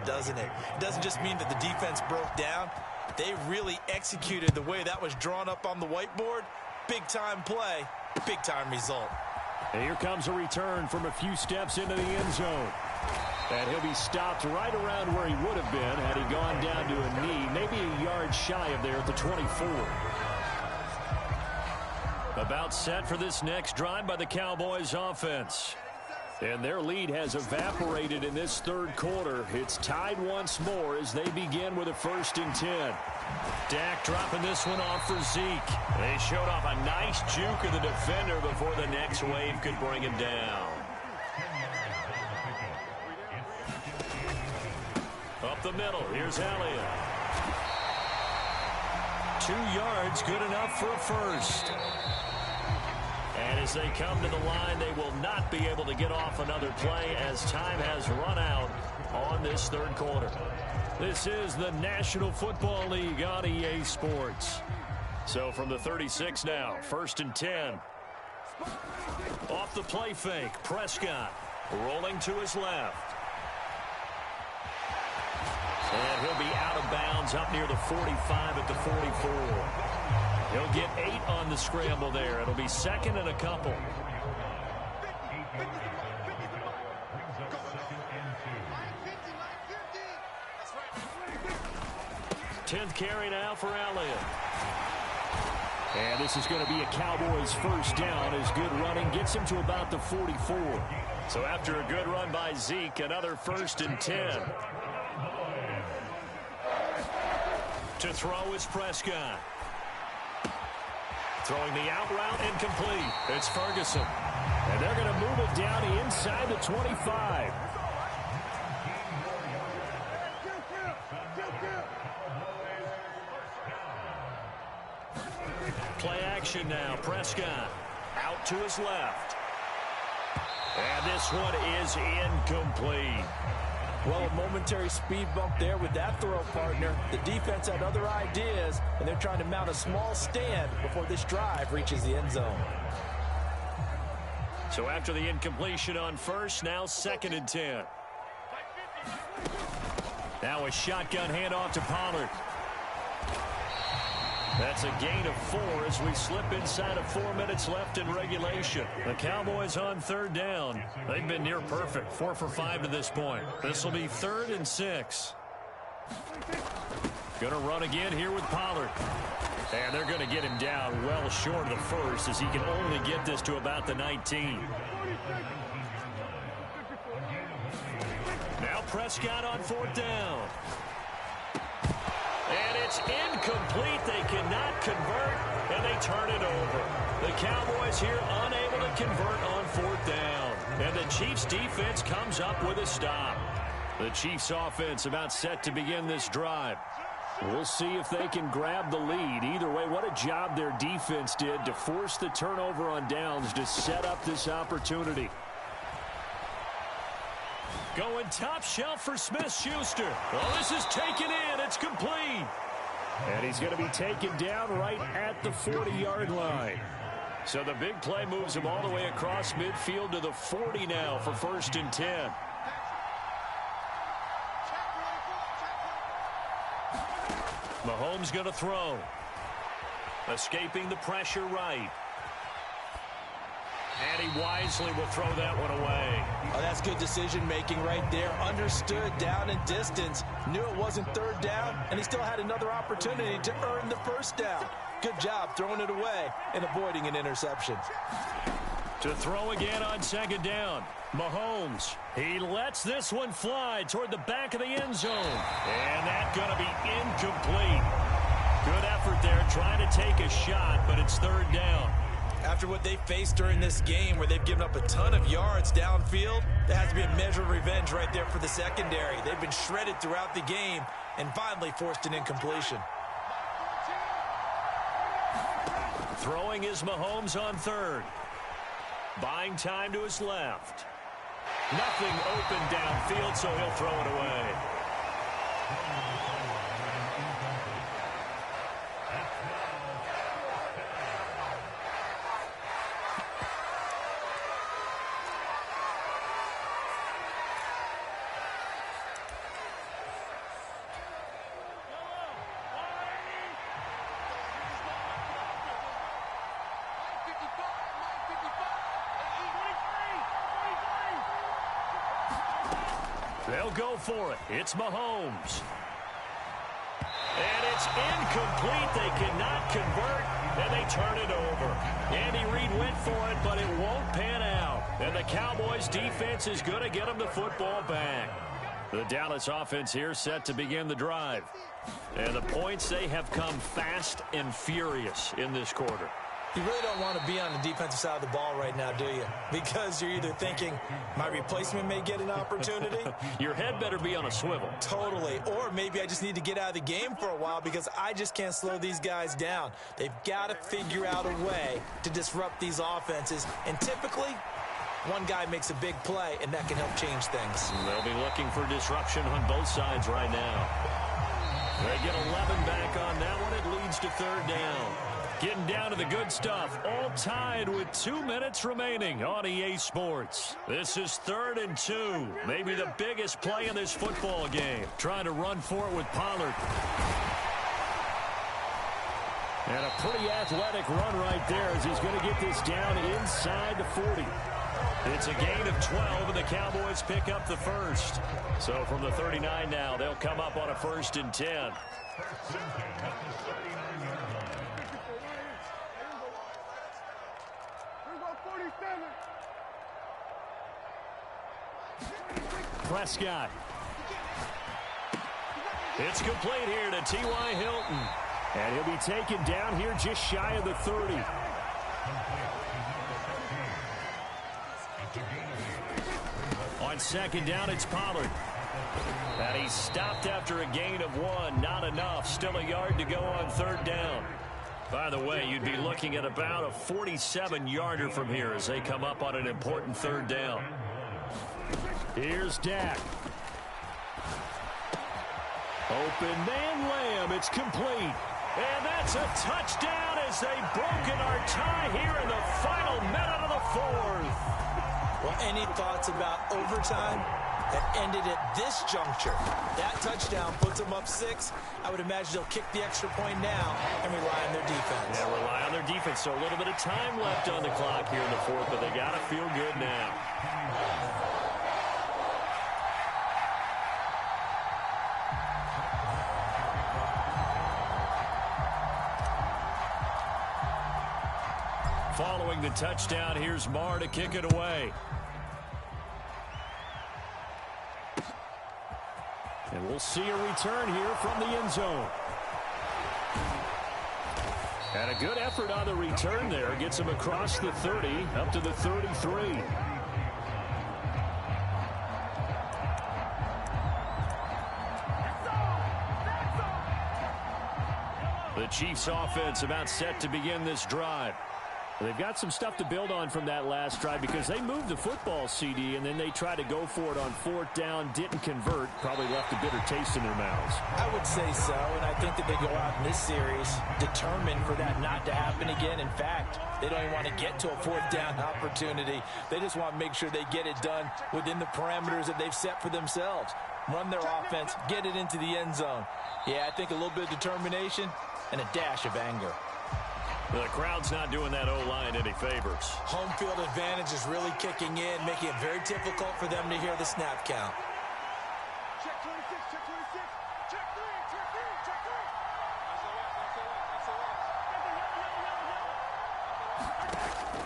Doesn't it? It doesn't just mean that the defense broke down. They really executed the way that was drawn up on the whiteboard. Big-time play, big-time result. And here comes a return from a few steps into the end zone. And he'll be stopped right around where he would have been had he gone down to a knee, maybe a yard shy of there at the 24. About set for this next drive by the Cowboys offense. And their lead has evaporated in this third quarter. It's tied once more as they begin with a 1st and 10. Dak dropping this one off for Zeke. They showed off a nice juke of the defender before the next wave could bring him down. Up the middle, here's Elliott. 2 yards, good enough for a first. And as they come to the line, they will not be able to get off another play as time has run out on this third quarter. This is the National Football League on EA Sports. So from the 36 now, 1st and 10. Off the play fake, Prescott rolling to his left. And he'll be out of bounds up near the 45 at the 44. He'll get 8 on the scramble there. It'll be 2nd and a couple. 10th carry now for Elliott. And this is going to be a Cowboys first down as good running gets him to about the 44. So after a good run by Zeke, another 1st and 10. To throw is Prescott. Throwing the out route incomplete. It's Ferguson. And they're going to move it down inside the 25. Play action now. Prescott out to his left. And this one is incomplete. Well, a momentary speed bump there with that throw, partner. The defense had other ideas, and they're trying to mount a small stand before this drive reaches the end zone. So after the incompletion on first, now 2nd and 10. Now a shotgun handoff to Pollard. That's a gain of 4 as we slip inside of 4 minutes left in regulation. The Cowboys on 3rd down. They've been near perfect, 4 for 5 to this point. This will be 3rd and 6. Going to run again here with Pollard. And they're going to get him down well short of the first as he can only get this to about the 19. Now Prescott on 4th down. And it's incomplete. They cannot convert, and they turn it over. The Cowboys here unable to convert on 4th down. And the Chiefs defense comes up with a stop. The Chiefs offense about set to begin this drive. We'll see if they can grab the lead. Either way, what a job their defense did to force the turnover on downs to set up this opportunity. Going top shelf for Smith-Schuster. Well, this is taken in. It's complete. And he's going to be taken down right at the 40-yard line. So the big play moves him all the way across midfield to the 40 now for 1st and 10. Mahomes going to throw. Escaping the pressure right. And he wisely will throw that one away. Oh, that's good decision-making right there. Understood down and distance. Knew it wasn't 3rd down, and he still had another opportunity to earn the 1st down. Good job throwing it away and avoiding an interception. To throw again on 2nd down. Mahomes. He lets this one fly toward the back of the end zone. And that's going to be incomplete. Good effort there trying to take a shot, but it's 3rd down. After what they faced during this game where they've given up a ton of yards downfield, there has to be a measure of revenge right there for the secondary. They've been shredded throughout the game and finally forced an incompletion. Throwing is Mahomes on 3rd. Buying time to his left. Nothing open downfield, so he'll throw it away. They'll go for it. It's Mahomes. And it's incomplete. They cannot convert, and they turn it over. Andy Reid went for it, but it won't pan out. And the Cowboys defense is going to get them the football back. The Dallas offense here set to begin the drive. And the points, they have come fast and furious in this quarter. You really don't want to be on the defensive side of the ball right now, do you? Because you're either thinking, my replacement may get an opportunity. Your head better be on a swivel. Totally. Or maybe I just need to get out of the game for a while because I just can't slow these guys down. They've got to figure out a way to disrupt these offenses. And typically, one guy makes a big play, and that can help change things. They'll be looking for disruption on both sides right now. They get 11 back on that one. It leads to 3rd down. Getting down to the good stuff. All tied with 2 minutes remaining on EA Sports. This is 3rd and 2. Maybe the biggest play in this football game. Trying to run for it with Pollard. And a pretty athletic run right there as he's going to get this down inside the 40. It's a gain of 12, and the Cowboys pick up the first. So from the 39 now, they'll come up on a 1st and 10. Prescott. It's complete here to T.Y. Hilton. And he'll be taken down here just shy of the 30. On 2nd down, it's Pollard. And he's stopped after a gain of 1. Not enough. Still a yard to go on 3rd down. By the way, you'd be looking at about a 47-yarder from here as they come up on an important 3rd down. Here's Dak. Open man Lamb. It's complete. And that's a touchdown as they've broken our tie here in the final minute of the fourth. Well, any thoughts about overtime? That ended at this juncture. That touchdown puts them up 6. I would imagine they'll kick the extra point now and rely on their defense. Yeah, rely on their defense. So a little bit of time left on the clock here in the fourth, but they got to feel good now. Following the touchdown, here's Marr to kick it away. And we'll see a return here from the end zone. And a good effort on the return there. Gets him across the 30, up to the 33. The Chiefs offense about set to begin this drive. They've got some stuff to build on from that last drive because they moved the football, CD, and then they tried to go for it on 4th down, didn't convert, probably left a bitter taste in their mouths. I would say so, and I think that they go out in this series determined for that not to happen again. In fact, they don't even want to get to a 4th down opportunity. They just want to make sure they get it done within the parameters that they've set for themselves. Run their offense, get it into the end zone. Yeah, I think a little bit of determination and a dash of anger. The crowd's not doing that O-line any favors. Home field advantage is really kicking in, making it very difficult for them to hear the snap count. Check 26, check 26, check 3, check 3, check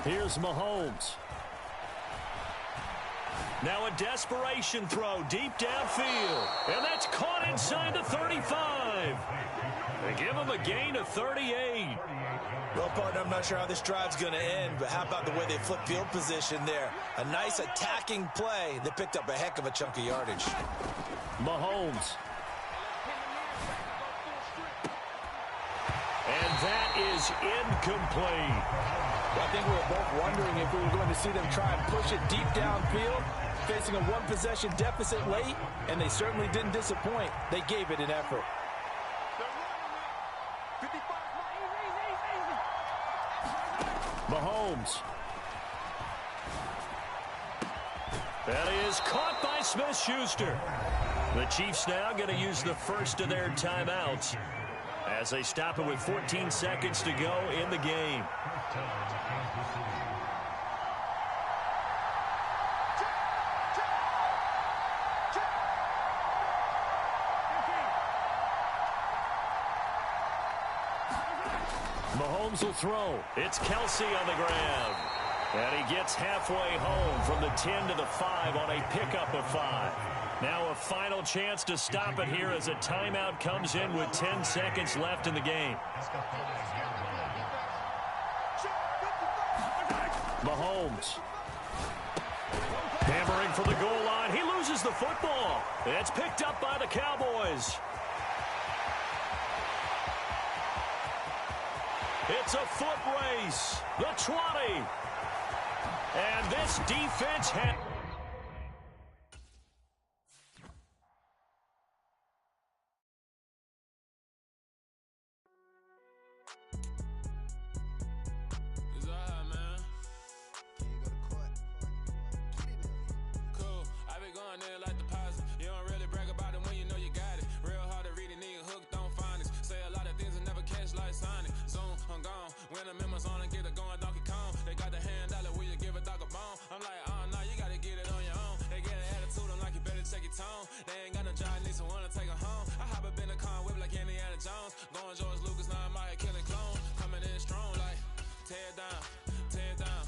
3. Here's Mahomes. Now a desperation throw deep downfield. And that's caught inside the 35. They give him a gain of 38. Well, partner, I'm not sure how this drive's going to end, but how about the way they flip field position there? A nice attacking play that picked up a heck of a chunk of yardage. Mahomes. And that is incomplete. Well, I think we were both wondering if we were going to see them try and push it deep downfield, facing a one-possession deficit late, and they certainly didn't disappoint. They gave it an effort. Mahomes. That is caught by Smith-Schuster. The Chiefs now going to use the first of their timeouts as they stop it with 14 seconds to go in the game. Mahomes will throw. It's Kelsey on the grab. And he gets halfway home from the 10 to the 5 on a pickup of 5. Now a final chance to stop it here as a timeout comes in with 10 seconds left in the game. Mahomes. Hammering for the goal line. He loses the football. It's picked up by the Cowboys. It's a foot race. The 20. And this defense had... It's all right, man. Cool. I be going there like deposit. You don't really brag about it when you know you got it. Real hard to read a nigga hooked on phonics. Say a lot of things and never catch like Sonic. Zoom, I'm gone. When the members on and get it going, Donkey Kong. They got the hand dollar, will you give a dog a bone? I'm like, oh, no, you gotta get it on your own. They get an attitude, I'm like, you better check your tone. They ain't got no job, need someone to take her home. I hop up in the car, whip like Indiana Jones. Going George Lucas, now I'm out here killing clones. Coming in strong like, tear down, tear down,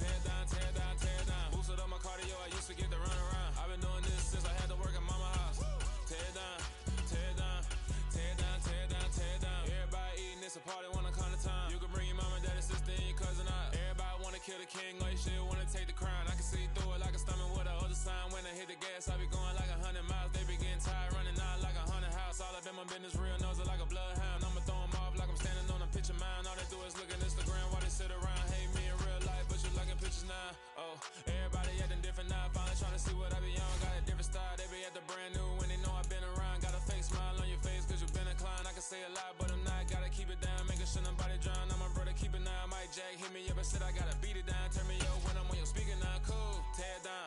tear down, tear down, tear down. Boosted up my cardio, I used to get to run around. I've been doing this since I had to work at mama house. Tear down, tear down, tear down, tear down, tear down. Everybody eating, it's a party, wanna come to time. You can bring your mama, daddy, sister, and your cousin out. Everybody wanna kill the king, or you shit wanna take the crown. I can see through it like a stomach with a other sign. When I hit the gas, I be going like 100 miles. They be getting tired, running out like 100 house. All up in my business, real nose it like a bloodhound. I'ma throw them off like I'm standing on a picture mound. All they do is look at Instagram while they sit around. Hate me in real life, but you liking pictures now. Oh, everybody acting different now. Finally trying to see what I be on. Got a different style, they be at the brand new when they know I've been around. Got a fake smile on your face. hit me up and said I gotta beat it down. Turn me up when I'm on your speaker now. Cool. Tear it down.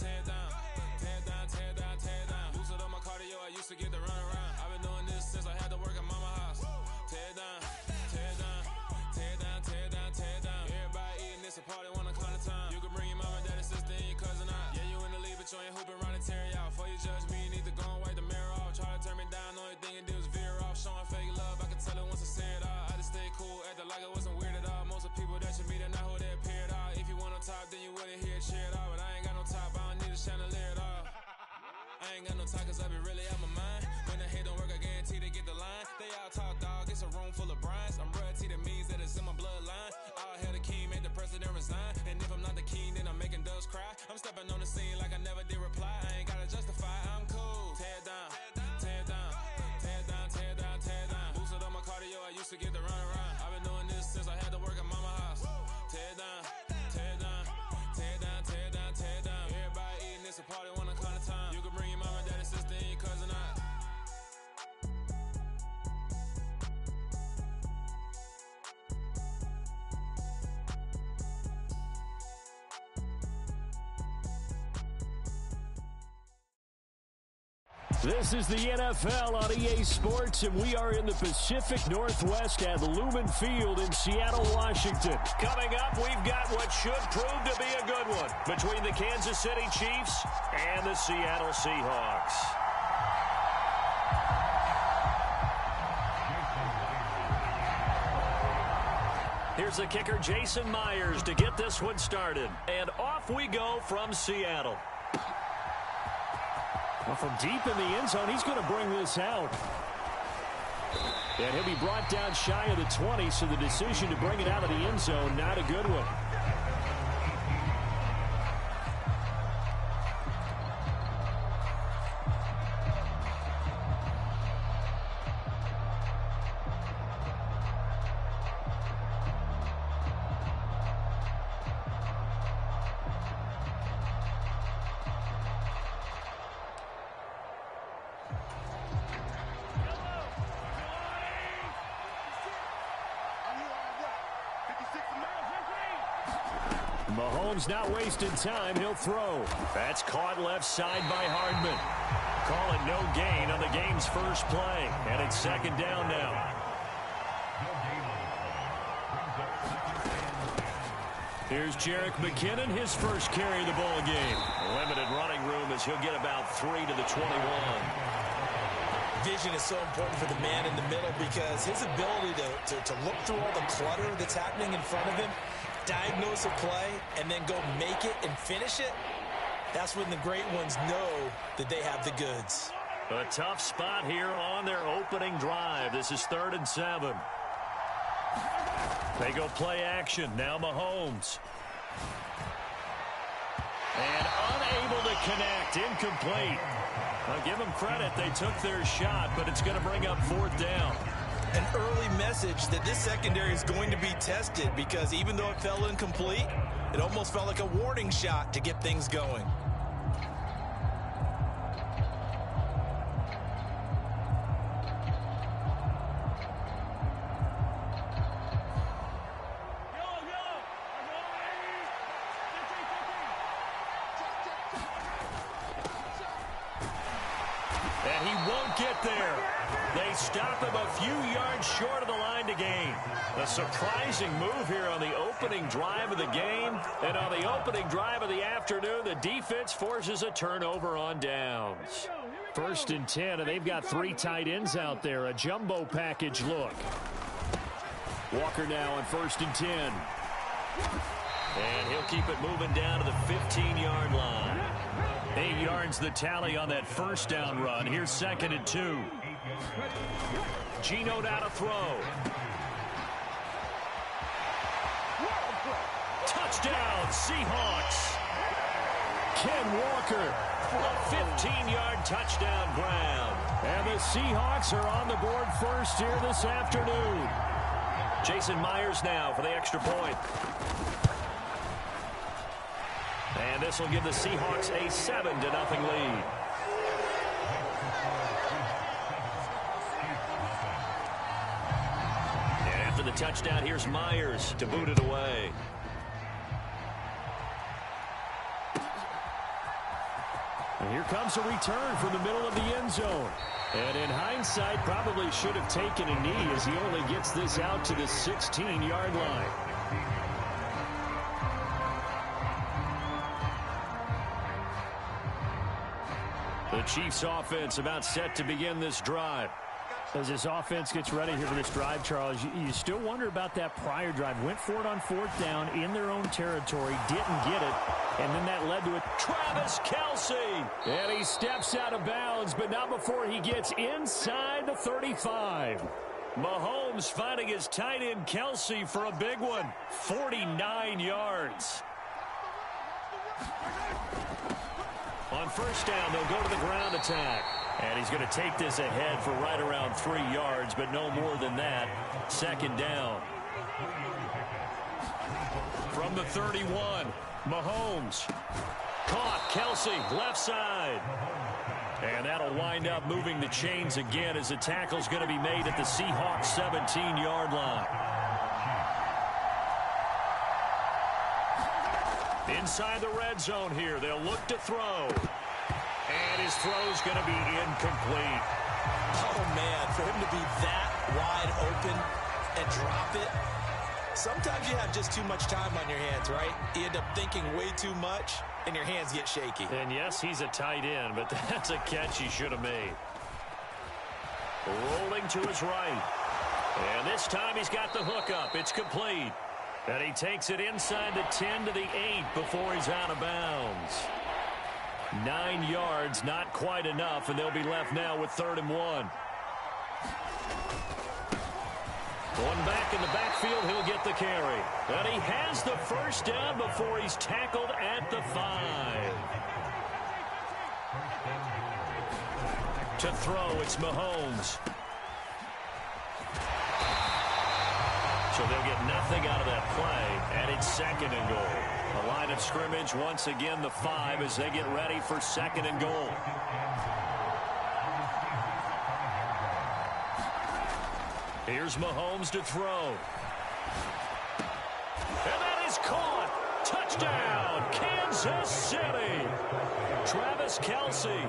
Tear it down. Tear it down. Tear it down. Tear it down. Lose it on my cardio. I used to get to run around. I've been doing this since I had to work at mama house. Tear it down. Tear it down. Tear it down. Tear it down. Tear it down. Everybody eating this a party one o'clock of time. You can bring your mama, daddy, sister, and your cousin out. Yeah, you in the league, but you ain't hooping around and tear you out. Before you judge me, you need to go and wipe the mirror off. Try to turn me down, only thing you did was veer off. Showing fake love, I can tell it once I say it all. I just stay cool, acting like it wasn't weird at all. Most of the people that you meet are not who they appear at all. If you want on top, then you wouldn't hear it cheer at all. But I ain't got no top, I don't need a chandelier at all. I ain't got no time, cause I be really out my mind. When the head don't work, I guarantee they get the line. They all talk, dog, it's a room full of Bryans. I'm royalty, that means that it's in my bloodline. All hail the king, make the president resign. And if I'm not the king, then I'm making doves cry. I'm stepping on the scene like I never did reply. I ain't gotta justify, I'm cool. Tear it down, tear it down, tear it down, tear it down, tear it down. Boosted on my cardio, I used to get to run around. I've been doing this since I had to work at mama house. Tear it down, tear it down, tear it down, tear it down, tear it down. Everybody eating this a party one o'clock of time. You can bring your mama, daddy, sister, and your cousin out. This is the NFL on EA Sports, and we are in the Pacific Northwest at Lumen Field in Seattle, Washington. Coming up, we've got what should prove to be a good one between the Kansas City Chiefs and the Seattle Seahawks. Here's the kicker, Jason Myers, to get this one started. And off we go from Seattle. Well, from deep in the end zone, he's going to bring this out. And he'll be brought down shy of the 20, so the decision to bring it out of the end zone, not a good one. Mahomes not wasting time. He'll throw. That's caught left side by Hardman. Call it no gain on the game's first play. And it's second down now. Here's Jerick McKinnon, his first carry of the ball game. Limited running room as he'll get about 3 to the 21. Vision is so important for the man in the middle because his ability to look through all the clutter that's happening in front of him, diagnose a play, and then go make it and finish it, that's when the great ones know that they have the goods. A tough spot here on their opening drive. This is 3rd and 7. They go play action. Now Mahomes. And unable to connect. Incomplete. I'll give them credit. They took their shot, but it's going to bring up 4th down. An early message that this secondary is going to be tested because even though it fell incomplete, it almost felt like a warning shot to get things going. And he won't get there. They stop him a few yards short of the line to gain. A surprising move here on the opening drive of the game. And on the opening drive of the afternoon, the defense forces a turnover on downs. 1st and 10, and they've got 3 tight ends out there. A jumbo package look. Walker now on 1st and 10. And he'll keep it moving down to the 15-yard line. 8 yards the tally on that first down run. Here's 2nd and 2. Geno now to throw. Touchdown, Seahawks. Ken Walker, a 15-yard touchdown ground. And the Seahawks are on the board first here this afternoon. Jason Myers now for the extra point. And this will give the Seahawks a 7-0 lead. And after the touchdown, here's Myers to boot it away. And here comes a return from the middle of the end zone. And in hindsight, probably should have taken a knee as he only gets this out to the 16-yard line. The Chiefs offense about set to begin this drive. As this offense gets ready here for this drive, Charles, you still wonder about that prior drive. Went for it on 4th down in their own territory, didn't get it, and then that led to a Travis Kelce. And he steps out of bounds, but not before he gets inside the 35. Mahomes finding his tight end Kelce for a big one. 49 yards. On 1st down, they'll go to the ground attack. And he's going to take this ahead for right around 3 yards, but no more than that. 2nd down. From the 31, Mahomes. Caught, Kelce, left side. And that'll wind up moving the chains again as the tackle's going to be made at the Seahawks 17-yard line. Inside the red zone here, they'll look to throw. And his throw's going to be incomplete. Oh, man, for him to be that wide open and drop it. Sometimes you have just too much time on your hands, right? You end up thinking way too much, and your hands get shaky. And yes, he's a tight end, but that's a catch he should have made. Rolling to his right. And this time he's got the hook up. It's complete. And he takes it inside the 10 to the 8 before he's out of bounds. 9 yards, not quite enough, and they'll be left now with 3rd and 1. Going back in the backfield, he'll get the carry. And he has the 1st down before he's tackled at the 5. To throw, it's Mahomes. So they'll get nothing out of that play, and it's 2nd and goal. The line of scrimmage, once again, the 5 as they get ready for 2nd and goal. Here's Mahomes to throw. And that is caught. Touchdown, Kansas City. Travis Kelce,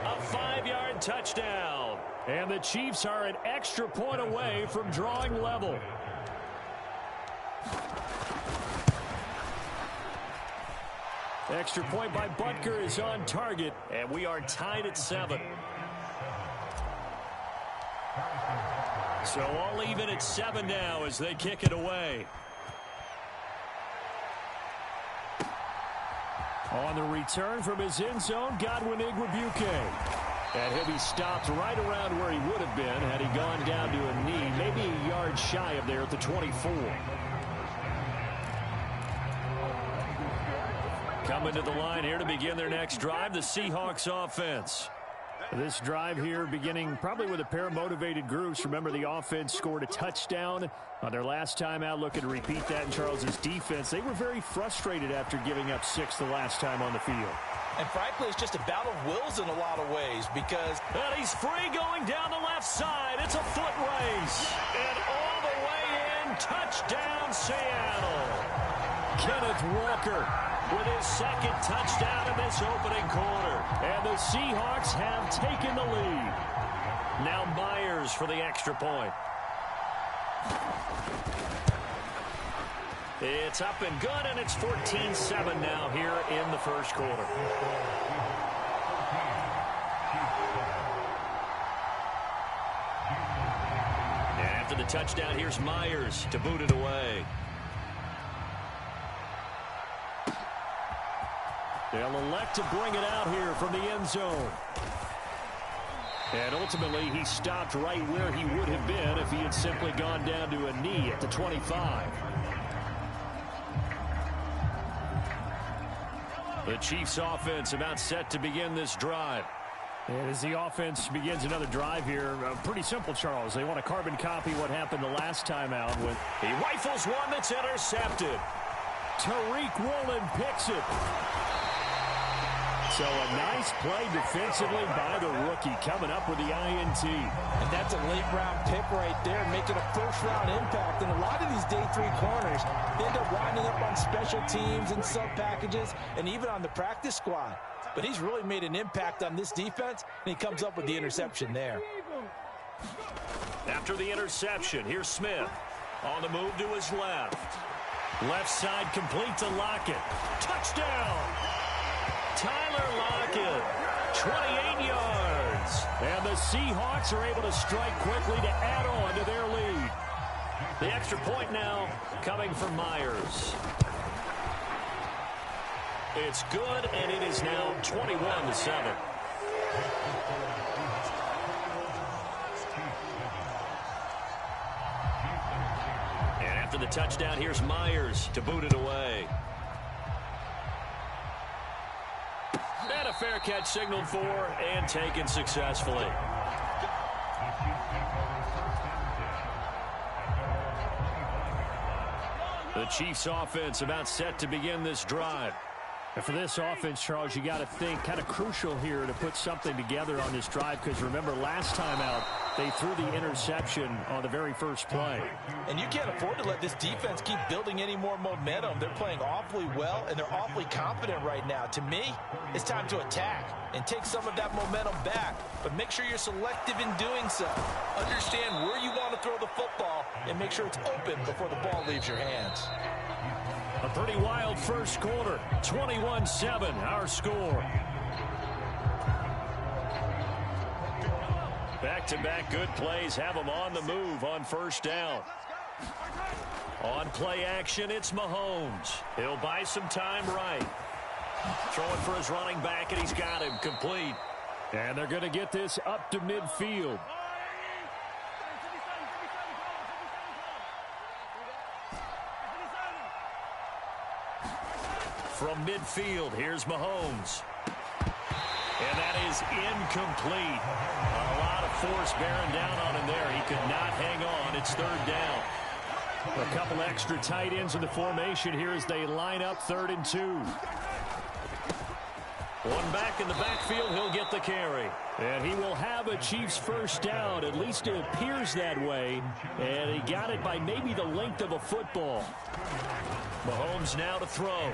a 5-yard touchdown. And the Chiefs are an extra point away from drawing level. Extra point by Butker is on target, and we are tied at 7. So all even at 7 now as they kick it away. On the return from his end zone, Godwin Igwebuike. And he'll be stopped right around where he would have been had he gone down to a knee, maybe a yard shy of there at the 24. Coming to the line here to begin their next drive, the Seahawks offense. This drive here beginning probably with a pair of motivated groups. Remember, the offense scored a touchdown on their last time out. Looking to repeat that in Charles's defense. They were very frustrated after giving up 6 the last time on the field. And frankly, it's just a battle of wills in a lot of ways because... And he's free going down the left side. It's a foot race. And all the way in, touchdown Seattle. Kenneth Walker with his 2nd touchdown in this opening quarter. And the Seahawks have taken the lead. Now Myers for the extra point. It's up and good, and it's 14-7 now here in the 1st quarter. And after the touchdown, here's Myers to boot it away. They'll elect to bring it out here from the end zone. And ultimately, he stopped right where he would have been if he had simply gone down to a knee at the 25. The Chiefs offense about set to begin this drive. And as the offense begins another drive here, pretty simple, Charles. They want to carbon copy what happened the last time out. When he rifles one that's intercepted. Tariq Woolen picks it. So a nice play defensively by the rookie coming up with the INT. And that's a late-round pick right there, making a first-round impact. And a lot of these day 3 corners, they end up winding up on special teams and sub-packages and even on the practice squad. But he's really made an impact on this defense, and he comes up with the interception there. After the interception, here's Smith. On the move to his left. Left side complete to Lockett. Touchdown! Tyler Lockett, 28 yards. And the Seahawks are able to strike quickly to add on to their lead. The extra point now coming from Myers. It's good, and it is now 21-7. And after the touchdown, here's Myers to boot it away. And a fair catch signaled for and taken successfully. The Chiefs offense about set to begin this drive. And for this offense, Charles, you got to think kind of crucial here to put something together on this drive, because remember last time out they threw the interception on the very first play. And you can't afford to let this defense keep building any more momentum. They're playing awfully well, and they're awfully confident right now. To me, it's time to attack and take some of that momentum back, but make sure you're selective in doing so. Understand where you want to throw the football and make sure it's open before the ball leaves your hands. A pretty wild first quarter. 21-7, our score. Back-to-back good plays have them on the move on first down. On play action, it's Mahomes. He'll buy some time right. Throwing for his running back, and he's got him complete. And they're going to get this up to midfield. From midfield, here's Mahomes. And that is incomplete. A lot of force bearing down on him there. He could not hang on. It's third down. A couple extra tight ends in the formation here as they line up 3rd and 2. One back in the backfield. He'll get the carry. And he will have a Chiefs first down. At least it appears that way. And he got it by maybe the length of a football. Mahomes now to throw.